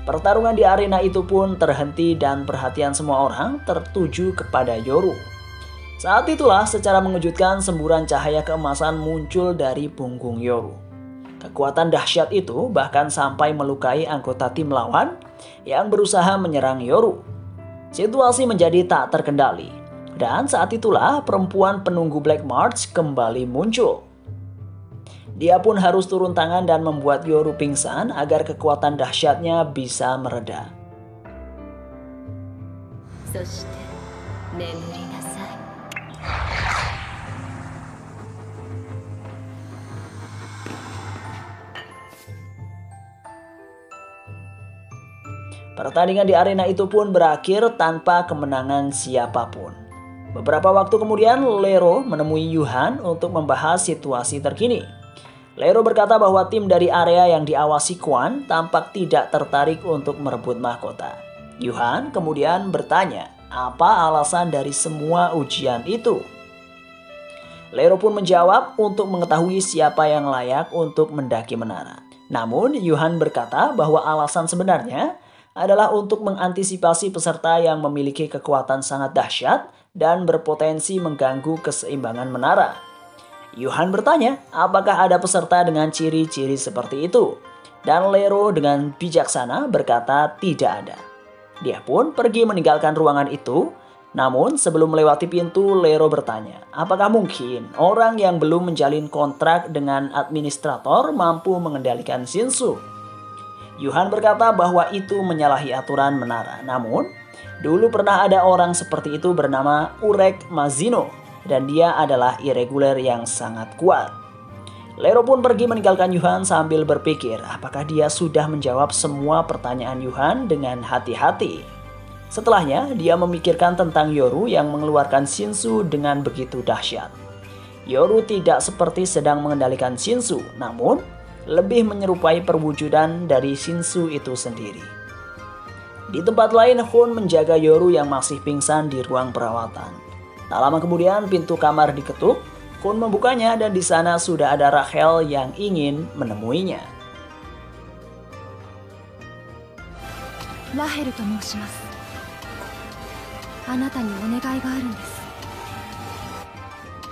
Pertarungan di arena itu pun terhenti dan perhatian semua orang tertuju kepada Yoru. Saat itulah secara mengejutkan semburan cahaya keemasan muncul dari punggung Yoru. Kekuatan dahsyat itu bahkan sampai melukai anggota tim lawan yang berusaha menyerang Yoru. Situasi menjadi tak terkendali. Dan saat itulah perempuan penunggu Black March kembali muncul. Dia pun harus turun tangan dan membuat Yoru pingsan agar kekuatan dahsyatnya bisa mereda. Pertandingan di arena itu pun berakhir tanpa kemenangan siapapun. Beberapa waktu kemudian, Lero menemui Yuhan untuk membahas situasi terkini. Lero berkata bahwa tim dari area yang diawasi Quan tampak tidak tertarik untuk merebut mahkota. Yuhan kemudian bertanya, apa alasan dari semua ujian itu? Lero pun menjawab untuk mengetahui siapa yang layak untuk mendaki menara. Namun Yuhan berkata bahwa alasan sebenarnya adalah untuk mengantisipasi peserta yang memiliki kekuatan sangat dahsyat dan berpotensi mengganggu keseimbangan menara. Yuhan bertanya, apakah ada peserta dengan ciri-ciri seperti itu? Dan Lero dengan bijaksana berkata tidak ada. Dia pun pergi meninggalkan ruangan itu. Namun sebelum melewati pintu, Lero bertanya, apakah mungkin orang yang belum menjalin kontrak dengan administrator mampu mengendalikan Shinsu? Yuhan berkata bahwa itu menyalahi aturan menara. Namun, dulu pernah ada orang seperti itu bernama Urek Mazino. Dan dia adalah irregular yang sangat kuat. Lero pun pergi meninggalkan Yuhan sambil berpikir apakah dia sudah menjawab semua pertanyaan Yuhan dengan hati-hati. Setelahnya, dia memikirkan tentang Yoru yang mengeluarkan Shinsu dengan begitu dahsyat. Yoru tidak seperti sedang mengendalikan Shinsu, namun lebih menyerupai perwujudan dari Shinsu itu sendiri. Di tempat lain, Hun menjaga Yoru yang masih pingsan di ruang perawatan. Tak lama kemudian pintu kamar diketuk, Hun membukanya dan di sana sudah ada Rachel yang ingin menemuinya. Rachel to moshimasu. Anata ni onegai ga aru desu.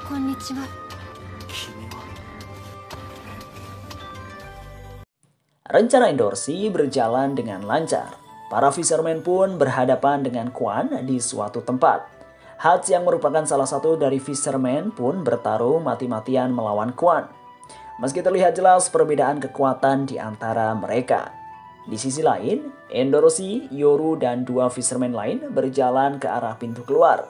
Konnichiwa. Rencana Endorsi berjalan dengan lancar. Para fisherman pun berhadapan dengan Quan di suatu tempat. Hats yang merupakan salah satu dari fisherman pun bertarung mati-matian melawan Quan. Meski terlihat jelas perbedaan kekuatan di antara mereka. Di sisi lain, Endorsi, Yoru, dan dua fisherman lain berjalan ke arah pintu keluar.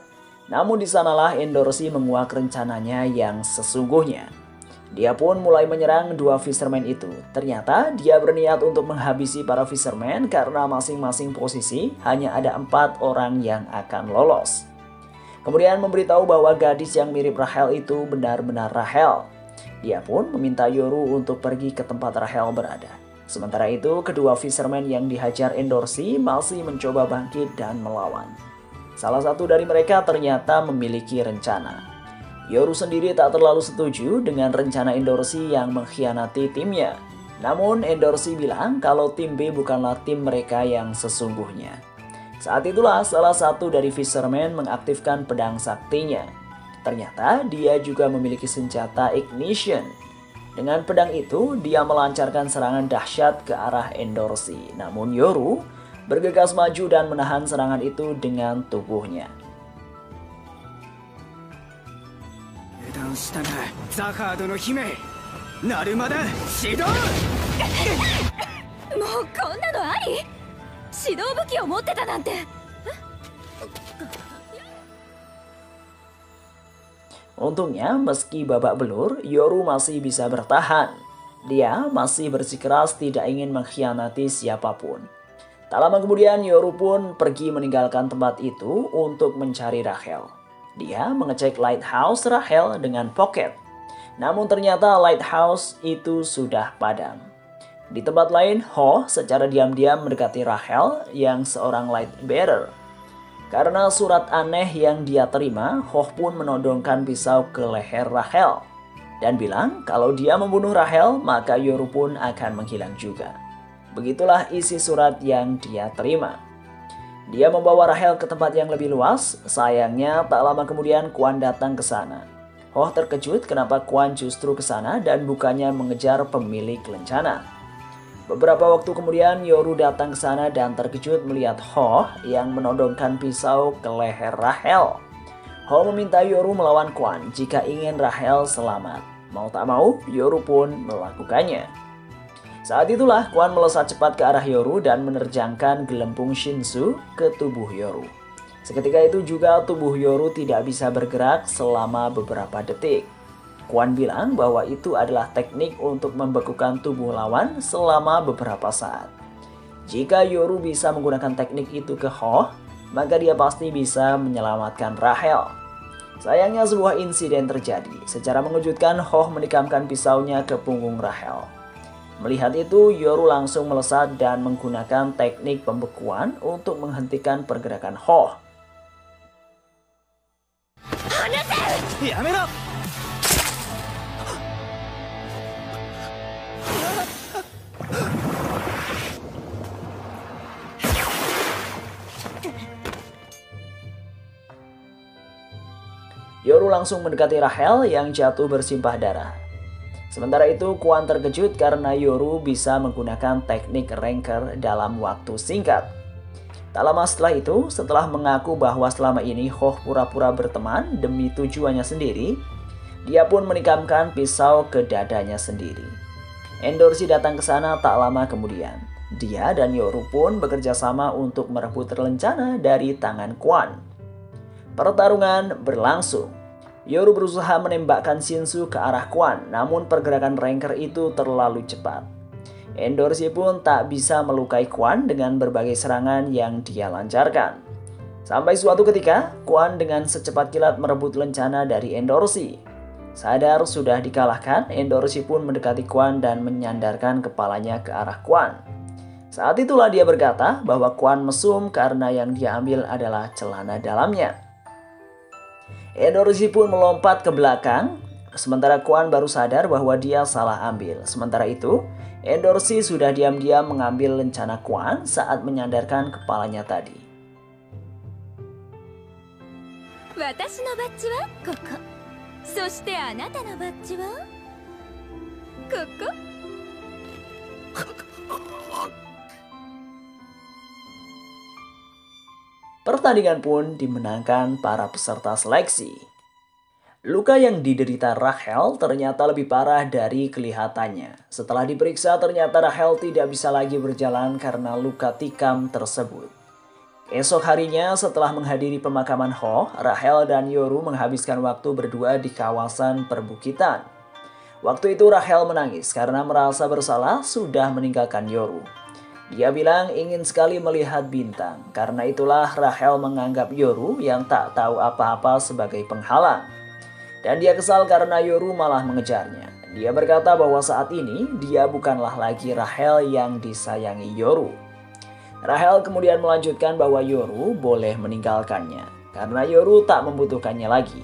Namun di sanalah Endorsi menguak rencananya yang sesungguhnya. Dia pun mulai menyerang dua fisherman itu. Ternyata dia berniat untuk menghabisi para fisherman karena masing-masing posisi hanya ada 4 orang yang akan lolos. Kemudian memberitahu bahwa gadis yang mirip Rachel itu benar-benar Rachel. Dia pun meminta Yoru untuk pergi ke tempat Rachel berada. Sementara itu, kedua fisherman yang dihajar Endorsi masih mencoba bangkit dan melawan. Salah satu dari mereka ternyata memiliki rencana. Yoru sendiri tak terlalu setuju dengan rencana Endorsi yang mengkhianati timnya. Namun Endorsi bilang kalau tim B bukanlah tim mereka yang sesungguhnya. Saat itulah salah satu dari fisherman mengaktifkan pedang saktinya. Ternyata dia juga memiliki senjata ignition. Dengan pedang itu dia melancarkan serangan dahsyat ke arah Endorsi. Namun Yoru bergegas maju dan menahan serangan itu dengan tubuhnya. 油断したなザハードの姫ナルマだ始動もうこんなのあり？指導武器を持ってたなんて。Untungnya meski babak belur, Yoru masih bisa bertahan. Dia masih bersikeras tidak ingin mengkhianati siapapun. Tak lama kemudian Yoru pun pergi meninggalkan tempat itu untuk mencari Rachel. Dia mengecek lighthouse Rachel dengan pocket. Namun ternyata lighthouse itu sudah padam. Di tempat lain, Ho secara diam-diam mendekati Rachel yang seorang light bearer. Karena surat aneh yang dia terima, Ho pun menodongkan pisau ke leher Rachel. Dan bilang kalau dia membunuh Rachel, maka Yoru pun akan menghilang juga. Begitulah isi surat yang dia terima. Dia membawa Rachel ke tempat yang lebih luas. Sayangnya tak lama kemudian Quan datang ke sana. Ho terkejut kenapa Quan justru ke sana dan bukannya mengejar pemilik lencana. Beberapa waktu kemudian Yoru datang ke sana dan terkejut melihat Ho yang menodongkan pisau ke leher Rachel. Ho meminta Yoru melawan Quan jika ingin Rachel selamat. Mau tak mau, Yoru pun melakukannya. Saat itulah Quan melesat cepat ke arah Yoru dan menerjangkan gelembung Shinsu ke tubuh Yoru. Seketika itu juga tubuh Yoru tidak bisa bergerak selama beberapa detik. Quan bilang bahwa itu adalah teknik untuk membekukan tubuh lawan selama beberapa saat. Jika Yoru bisa menggunakan teknik itu ke Ho, maka dia pasti bisa menyelamatkan Rachel. Sayangnya sebuah insiden terjadi. Secara mengejutkan, Ho menikamkan pisaunya ke punggung Rachel. Melihat itu, Yoru langsung melesat dan menggunakan teknik pembekuan untuk menghentikan pergerakan Ho. やめろ Yoru langsung mendekati Rachel yang jatuh bersimpah darah. Sementara itu, Quan terkejut karena Yoru bisa menggunakan teknik Ranger dalam waktu singkat. Tak lama setelah itu, setelah mengaku bahwa selama ini Ho pura-pura berteman demi tujuannya sendiri, dia pun menikamkan pisau ke dadanya sendiri. Endorsi datang ke sana tak lama kemudian. Dia dan Yoru pun bekerja sama untuk merebut rencana dari tangan Quan. Pertarungan berlangsung. Yoru berusaha menembakkan Shinsu ke arah Quan, namun pergerakan Ranger itu terlalu cepat. Endorsi pun tak bisa melukai Quan dengan berbagai serangan yang dia lancarkan. Sampai suatu ketika, Quan dengan secepat kilat merebut lencana dari Endorsi. Sadar sudah dikalahkan, Endorsi pun mendekati Quan dan menyandarkan kepalanya ke arah Quan. Saat itulah dia berkata bahwa Quan mesum karena yang dia ambil adalah celana dalamnya. Endorsi pun melompat ke belakang, sementara Quan baru sadar bahwa dia salah ambil. Sementara itu, Endorsi sudah diam-diam mengambil lencana Quan saat menyandarkan kepalanya tadi. 私のバッジはここ。そしてあなたのバッジはここ。 Pertandingan pun dimenangkan para peserta seleksi. Luka yang diderita Rachel ternyata lebih parah dari kelihatannya. Setelah diperiksa, ternyata Rachel tidak bisa lagi berjalan karena luka tikam tersebut. Esok harinya setelah menghadiri pemakaman Ho, Rachel dan Yoru menghabiskan waktu berdua di kawasan perbukitan. Waktu itu Rachel menangis karena merasa bersalah sudah meninggalkan Yoru. Dia bilang ingin sekali melihat bintang, karena itulah Rachel menganggap Yoru yang tak tahu apa-apa sebagai penghalang. Dan dia kesal karena Yoru malah mengejarnya. Dia berkata bahwa saat ini dia bukanlah lagi Rachel yang disayangi Yoru. Rachel kemudian melanjutkan bahwa Yoru boleh meninggalkannya, karena Yoru tak membutuhkannya lagi.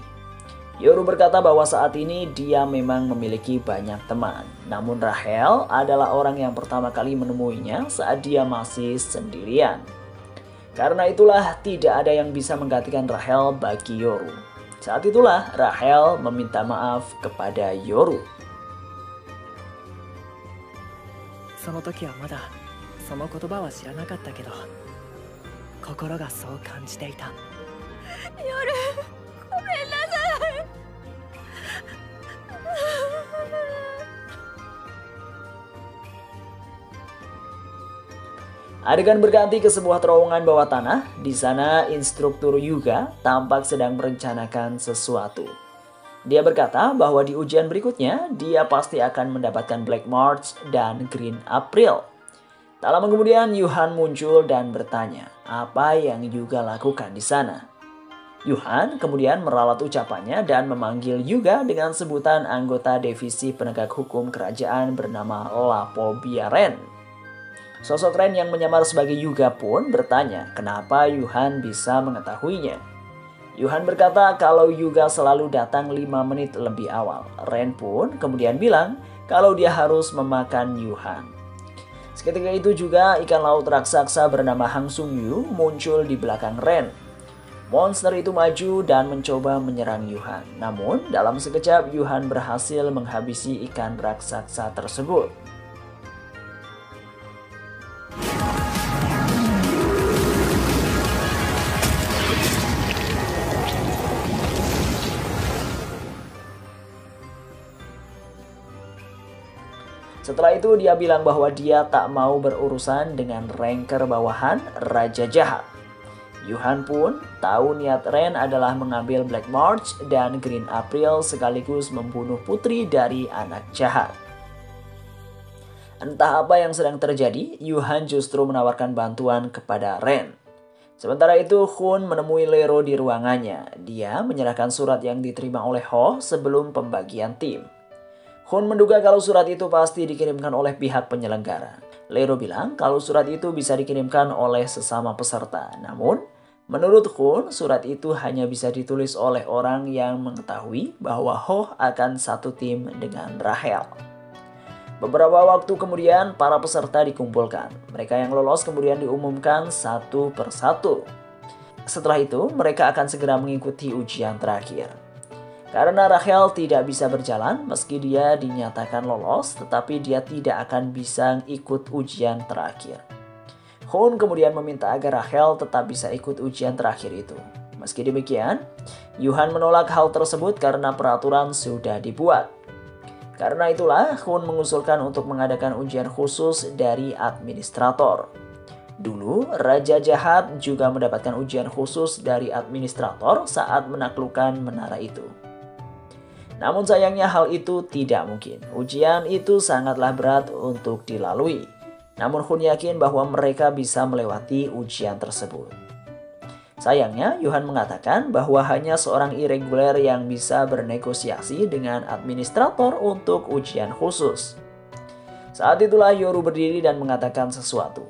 Yoru berkata bahwa saat ini dia memang memiliki banyak teman. Namun Rachel adalah orang yang pertama kali menemuinya saat dia masih sendirian. Karena itulah tidak ada yang bisa menggantikan Rachel bagi Yoru. Saat itulah Rachel meminta maaf kepada Yoru. その時はまだその言葉は知らなかったけど、心がそう感じていた。 Adegan berganti ke sebuah terowongan bawah tanah. Di sana instruktur Yuga tampak sedang merencanakan sesuatu. Dia berkata bahwa di ujian berikutnya dia pasti akan mendapatkan Black March dan Green April. Tak lama kemudian Yuhan muncul dan bertanya apa yang Yuga lakukan di sana. Yuhan kemudian meralat ucapannya dan memanggil Yuga dengan sebutan anggota divisi penegak hukum kerajaan bernama Lapo Biaren. Sosok Ren yang menyamar sebagai Yuga pun bertanya kenapa Yuhan bisa mengetahuinya. Yuhan berkata kalau Yuga selalu datang 5 menit lebih awal. Ren pun kemudian bilang kalau dia harus memakan Yuhan. Seketika itu juga ikan laut raksasa bernama Hang Sung Yu muncul di belakang Ren. Monster itu maju dan mencoba menyerang Yuhan. Namun dalam sekejap Yuhan berhasil menghabisi ikan raksasa tersebut. Setelah itu dia bilang bahwa dia tak mau berurusan dengan ranker bawahan Raja Jahat. Yuhan pun tahu niat Ren adalah mengambil Black March dan Green April sekaligus membunuh putri dari anak jahat. Entah apa yang sedang terjadi, Yuhan justru menawarkan bantuan kepada Ren. Sementara itu Hun menemui Lero di ruangannya. Dia menyerahkan surat yang diterima oleh Ho sebelum pembagian tim. Hun menduga kalau surat itu pasti dikirimkan oleh pihak penyelenggara. Lero bilang kalau surat itu bisa dikirimkan oleh sesama peserta. Namun, menurut Hun, surat itu hanya bisa ditulis oleh orang yang mengetahui bahwa Ho akan satu tim dengan Rachel. Beberapa waktu kemudian, para peserta dikumpulkan. Mereka yang lolos kemudian diumumkan satu persatu. Setelah itu, mereka akan segera mengikuti ujian terakhir. Karena Rachel tidak bisa berjalan meski dia dinyatakan lolos, tetapi dia tidak akan bisa ikut ujian terakhir. Hun kemudian meminta agar Rachel tetap bisa ikut ujian terakhir itu. Meski demikian, Yuhan menolak hal tersebut karena peraturan sudah dibuat. Karena itulah Hun mengusulkan untuk mengadakan ujian khusus dari administrator. Dulu, Raja Jahat juga mendapatkan ujian khusus dari administrator saat menaklukkan menara itu. Namun sayangnya hal itu tidak mungkin. Ujian itu sangatlah berat untuk dilalui. Namun Hun yakin bahwa mereka bisa melewati ujian tersebut. Sayangnya, Yuhan mengatakan bahwa hanya seorang irregular yang bisa bernegosiasi dengan administrator untuk ujian khusus. Saat itulah Yoru berdiri dan mengatakan sesuatu.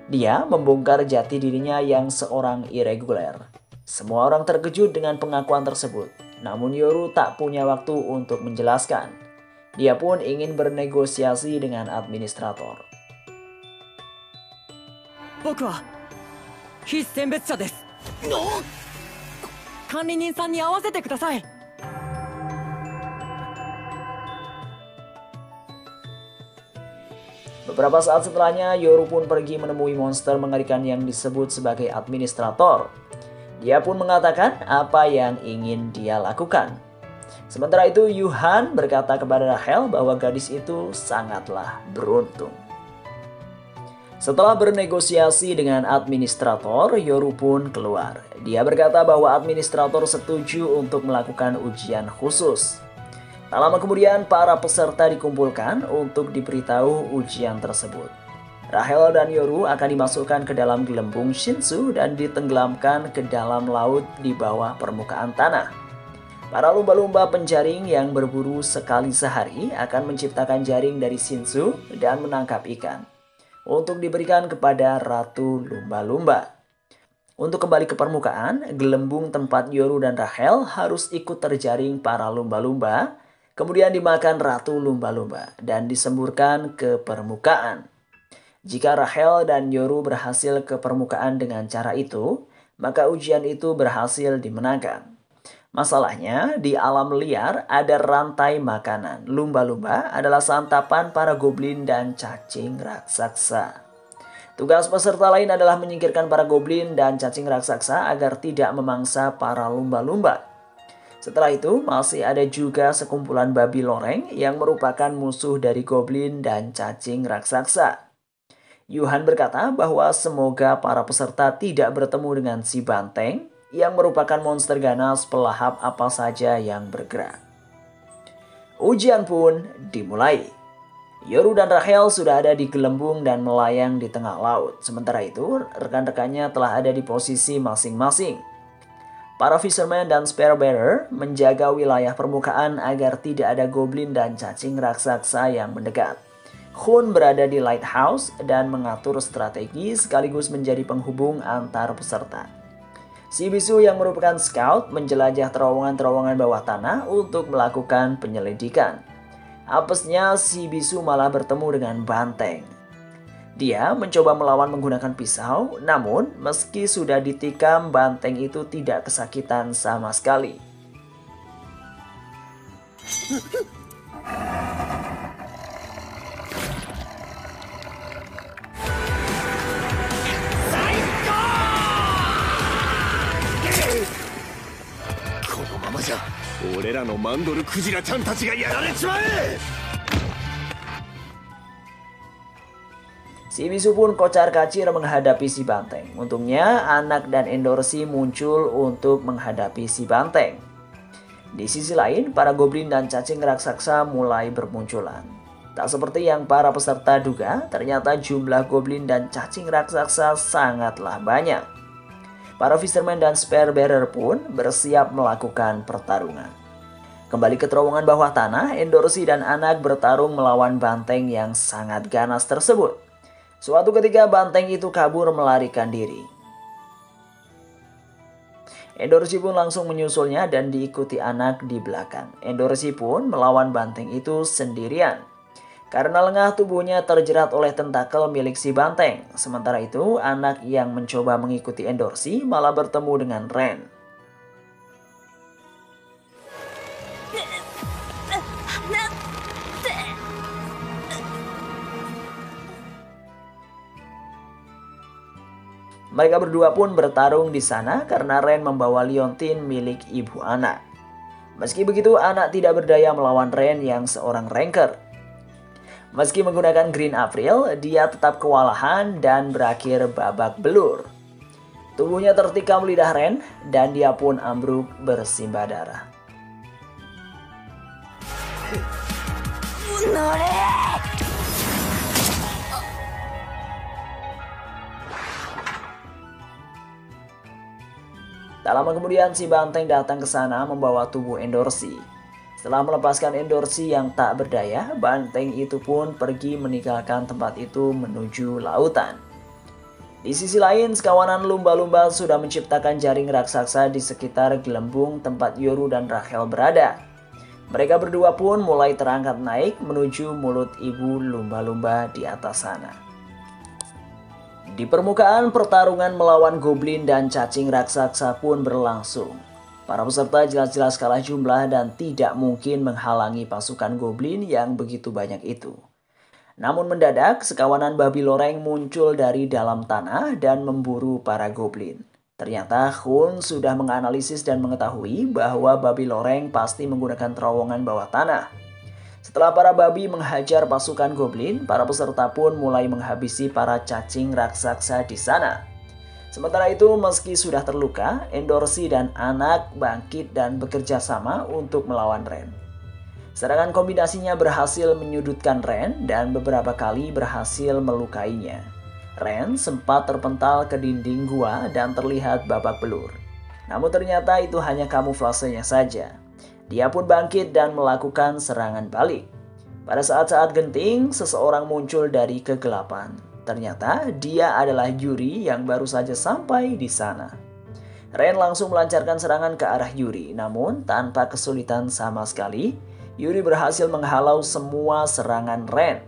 Dia membongkar jati dirinya yang seorang irregular. Semua orang terkejut dengan pengakuan tersebut. Namun Yoru tak punya waktu untuk menjelaskan. Dia pun ingin bernegosiasi dengan administrator. 僕は非選別者です。管理人さんに会わせてください。 Beberapa saat setelahnya, Yoru pun pergi menemui monster mengerikan yang disebut sebagai administrator. Dia pun mengatakan apa yang ingin dia lakukan. Sementara itu, Yuhan berkata kepada Rachel bahwa gadis itu sangatlah beruntung. Setelah bernegosiasi dengan administrator, Yoru pun keluar. Dia berkata bahwa administrator setuju untuk melakukan ujian khusus. Tak lama kemudian para peserta dikumpulkan untuk diberitahu ujian tersebut. Rahel dan Yoru akan dimasukkan ke dalam gelembung Shinsu dan ditenggelamkan ke dalam laut di bawah permukaan tanah. Para lumba-lumba penjaring yang berburu sekali sehari akan menciptakan jaring dari Shinsu dan menangkap ikan untuk diberikan kepada Ratu Lumba-Lumba. Untuk kembali ke permukaan, gelembung tempat Yoru dan Rahel harus ikut terjaring para lumba-lumba, kemudian dimakan Ratu Lumba-Lumba dan disemburkan ke permukaan. Jika Rahel dan Yoru berhasil ke permukaan dengan cara itu, maka ujian itu berhasil dimenangkan. Masalahnya, di alam liar ada rantai makanan. Lumba-lumba adalah santapan para goblin dan cacing raksasa. Tugas peserta lain adalah menyingkirkan para goblin dan cacing raksasa agar tidak memangsa para lumba-lumba. Setelah itu, masih ada juga sekumpulan babi loreng yang merupakan musuh dari goblin dan cacing raksasa. Yuhan berkata bahwa semoga para peserta tidak bertemu dengan si banteng yang merupakan monster ganas pelahap apa saja yang bergerak. Ujian pun dimulai. Yoru dan Rahel sudah ada di gelembung dan melayang di tengah laut. Sementara itu, rekan-rekannya telah ada di posisi masing-masing. Para fisherman dan spearbearer menjaga wilayah permukaan agar tidak ada goblin dan cacing raksasa yang mendekat. Hun berada di lighthouse dan mengatur strategi sekaligus menjadi penghubung antar peserta. Si bisu yang merupakan scout menjelajah terowongan-terowongan bawah tanah untuk melakukan penyelidikan. Apesnya si bisu malah bertemu dengan banteng. Dia mencoba melawan menggunakan pisau, namun meski sudah ditikam, banteng itu tidak kesakitan sama sekali. Si bisu pun kocar-kacir menghadapi si banteng. Untungnya anak dan Endorsi muncul untuk menghadapi si banteng. Di sisi lain, para goblin dan cacing raksasa mulai bermunculan. Tak seperti yang para peserta duga, ternyata jumlah goblin dan cacing raksasa sangatlah banyak. Para fisherman dan spearbearer pun bersiap melakukan pertarungan. Kembali ke terowongan bawah tanah, Endorsi dan anak bertarung melawan banteng yang sangat ganas tersebut. Suatu ketika banteng itu kabur melarikan diri. Endorsi pun langsung menyusulnya dan diikuti anak di belakang. Endorsi pun melawan banteng itu sendirian. Karena lengah tubuhnya terjerat oleh tentakel milik si banteng. Sementara itu, anak yang mencoba mengikuti Endorsi malah bertemu dengan Ren. Mereka berdua pun bertarung di sana karena Ren membawa liontin milik ibu anak. Meski begitu, anak tidak berdaya melawan Ren yang seorang ranker. Meski menggunakan Green April, dia tetap kewalahan dan berakhir babak belur. Tubuhnya tertikam lidah Ren dan dia pun ambruk bersimbah darah. Tak lama kemudian si banteng datang ke sana membawa tubuh Endorsi. Setelah melepaskan Endorsi yang tak berdaya, banteng itu pun pergi meninggalkan tempat itu menuju lautan. Di sisi lain, sekawanan lumba-lumba sudah menciptakan jaring raksasa di sekitar gelembung tempat Yoru dan Rahel berada. Mereka berdua pun mulai terangkat naik menuju mulut ibu lumba-lumba di atas sana. Di permukaan, pertarungan melawan goblin dan cacing raksasa pun berlangsung. Para peserta jelas-jelas kalah jumlah dan tidak mungkin menghalangi pasukan goblin yang begitu banyak itu. Namun mendadak, sekawanan babi loreng muncul dari dalam tanah dan memburu para goblin. Ternyata Hun sudah menganalisis dan mengetahui bahwa babi loreng pasti menggunakan terowongan bawah tanah. Setelah para babi menghajar pasukan goblin, para peserta pun mulai menghabisi para cacing raksasa di sana. Sementara itu, meski sudah terluka, Endorsi dan anak bangkit dan bekerja sama untuk melawan Ren. Serangan kombinasinya berhasil menyudutkan Ren dan beberapa kali berhasil melukainya. Ren sempat terpental ke dinding gua dan terlihat babak belur. Namun ternyata itu hanya kamuflasenya saja. Dia pun bangkit dan melakukan serangan balik. Pada saat-saat genting, seseorang muncul dari kegelapan. Ternyata dia adalah Yuri yang baru saja sampai di sana. Ren langsung melancarkan serangan ke arah Yuri, namun tanpa kesulitan sama sekali, Yuri berhasil menghalau semua serangan Ren.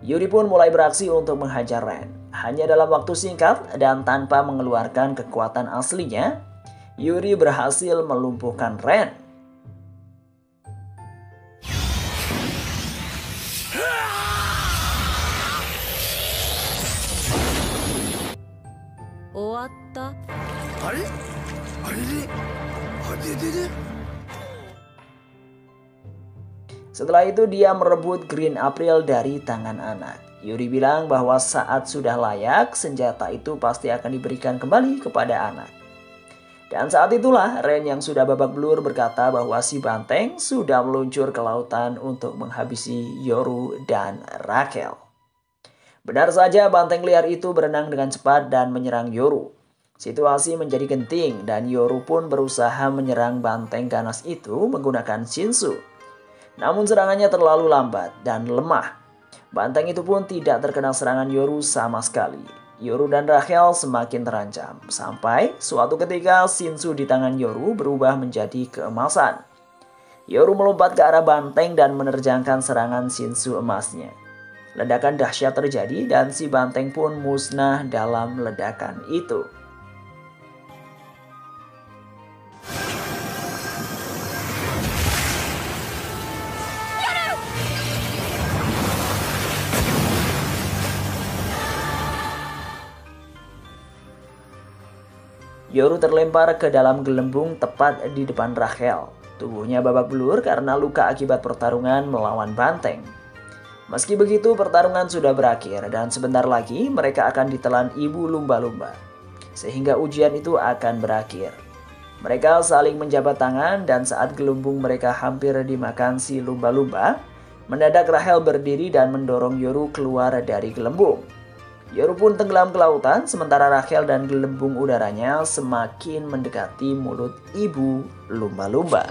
Yuri pun mulai beraksi untuk menghajar Ren. Hanya dalam waktu singkat dan tanpa mengeluarkan kekuatan aslinya, Yuri berhasil melumpuhkan Ren. Owatta. Setelah itu dia merebut Green April dari tangan anak. Yuri bilang bahwa saat sudah layak, senjata itu pasti akan diberikan kembali kepada anak. Dan saat itulah Ren yang sudah babak belur berkata bahwa si banteng sudah meluncur ke lautan untuk menghabisi Yoru dan Rachel. Benar saja, banteng liar itu berenang dengan cepat dan menyerang Yoru. Situasi menjadi genting dan Yoru pun berusaha menyerang banteng ganas itu menggunakan Shinsu. Namun serangannya terlalu lambat dan lemah. Banteng itu pun tidak terkena serangan Yoru sama sekali. Yoru dan Rachel semakin terancam. Sampai suatu ketika Shinsu di tangan Yoru berubah menjadi keemasan. Yoru melompat ke arah banteng dan menerjangkan serangan Shinsu emasnya. Ledakan dahsyat terjadi dan si banteng pun musnah dalam ledakan itu. Yoru terlempar ke dalam gelembung tepat di depan Rachel. Tubuhnya babak belur karena luka akibat pertarungan melawan banteng. Meski begitu, pertarungan sudah berakhir dan sebentar lagi mereka akan ditelan ibu lumba-lumba. Sehingga ujian itu akan berakhir. Mereka saling menjabat tangan dan saat gelembung mereka hampir dimakan si lumba-lumba, mendadak Rachel berdiri dan mendorong Yoru keluar dari gelembung. Yoru pun tenggelam ke lautan, sementara Rachel dan gelembung udaranya semakin mendekati mulut ibu lumba-lumba.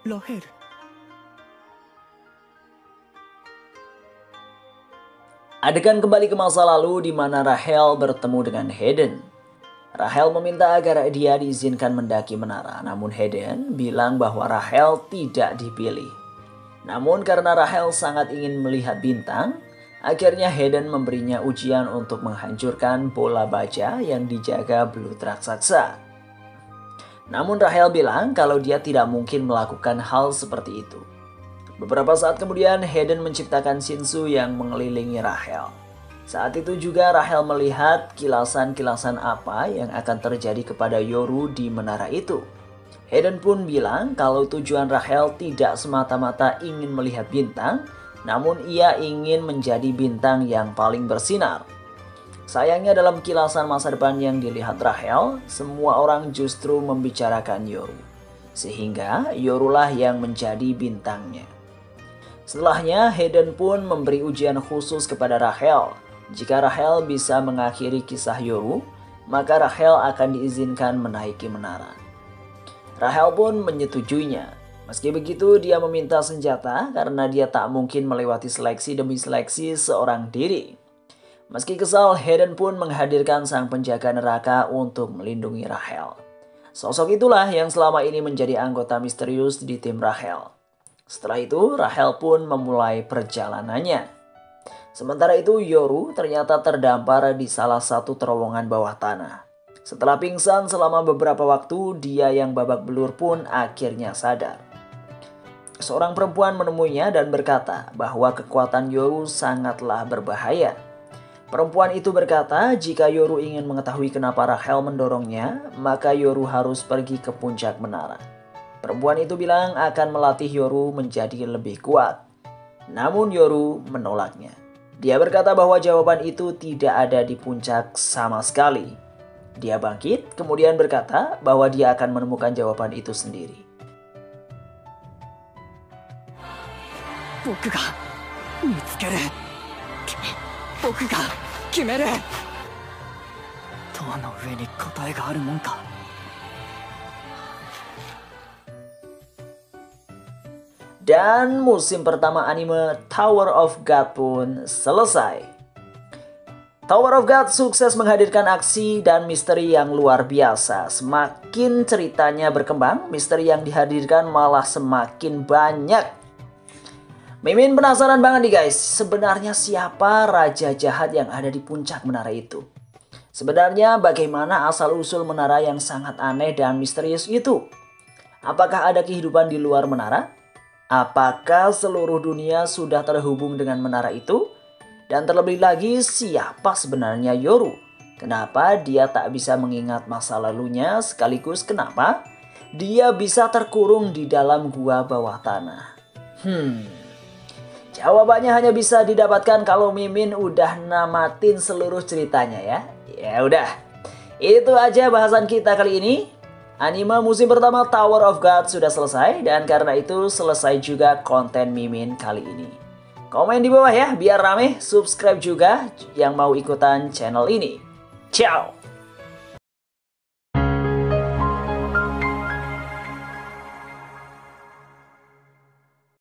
Rahel. Adegan kembali ke masa lalu di mana Rachel bertemu dengan Hayden. Rachel meminta agar dia diizinkan mendaki menara, namun Hayden bilang bahwa Rachel tidak dipilih. Namun karena Rachel sangat ingin melihat bintang, akhirnya Hayden memberinya ujian untuk menghancurkan bola baja yang dijaga belut raksasa. Namun Rachel bilang kalau dia tidak mungkin melakukan hal seperti itu. Beberapa saat kemudian Hayden menciptakan Shinsu yang mengelilingi Rachel. Saat itu juga Rachel melihat kilasan-kilasan apa yang akan terjadi kepada Yoru di menara itu. Hayden pun bilang kalau tujuan Rachel tidak semata-mata ingin melihat bintang, namun ia ingin menjadi bintang yang paling bersinar. Sayangnya dalam kilasan masa depan yang dilihat Rachel, semua orang justru membicarakan Yoru. Sehingga Yorulah yang menjadi bintangnya. Setelahnya, Hayden pun memberi ujian khusus kepada Rachel. Jika Rachel bisa mengakhiri kisah Yoru, maka Rachel akan diizinkan menaiki menara. Rachel pun menyetujuinya. Meski begitu, dia meminta senjata karena dia tak mungkin melewati seleksi demi seleksi seorang diri. Meski kesal, Hayden pun menghadirkan sang penjaga neraka untuk melindungi Rachel. Sosok itulah yang selama ini menjadi anggota misterius di tim Rachel. Setelah itu, Rachel pun memulai perjalanannya. Sementara itu, Yoru ternyata terdampar di salah satu terowongan bawah tanah. Setelah pingsan selama beberapa waktu, dia yang babak belur pun akhirnya sadar. Seorang perempuan menemuinya dan berkata bahwa kekuatan Yoru sangatlah berbahaya. Perempuan itu berkata jika Yoru ingin mengetahui kenapa Rachel mendorongnya, maka Yoru harus pergi ke puncak menara. Perempuan itu bilang akan melatih Yoru menjadi lebih kuat. Namun Yoru menolaknya. Dia berkata bahwa jawaban itu tidak ada di puncak sama sekali. Dia bangkit, kemudian berkata bahwa dia akan menemukan jawaban itu sendiri. 僕が見つける。僕が決める。塔の上に答えがあるもんか。 Dan musim pertama anime Tower of God pun selesai. Tower of God sukses menghadirkan aksi dan misteri yang luar biasa. Semakin ceritanya berkembang, misteri yang dihadirkan malah semakin banyak. Mimin penasaran banget nih guys, sebenarnya siapa raja jahat yang ada di puncak menara itu? Sebenarnya bagaimana asal-usul menara yang sangat aneh dan misterius itu? Apakah ada kehidupan di luar menara? Apakah seluruh dunia sudah terhubung dengan menara itu? Dan terlebih lagi, siapa sebenarnya Yoru? Kenapa dia tak bisa mengingat masa lalunya, sekaligus kenapa dia bisa terkurung di dalam gua bawah tanah? Jawabannya hanya bisa didapatkan kalau Mimin udah namatin seluruh ceritanya ya. Ya udah, itu aja bahasan kita kali ini. Anime musim pertama Tower of God sudah selesai dan karena itu selesai juga konten Mimin kali ini. Komen di bawah ya biar rame, subscribe juga yang mau ikutan channel ini. Ciao!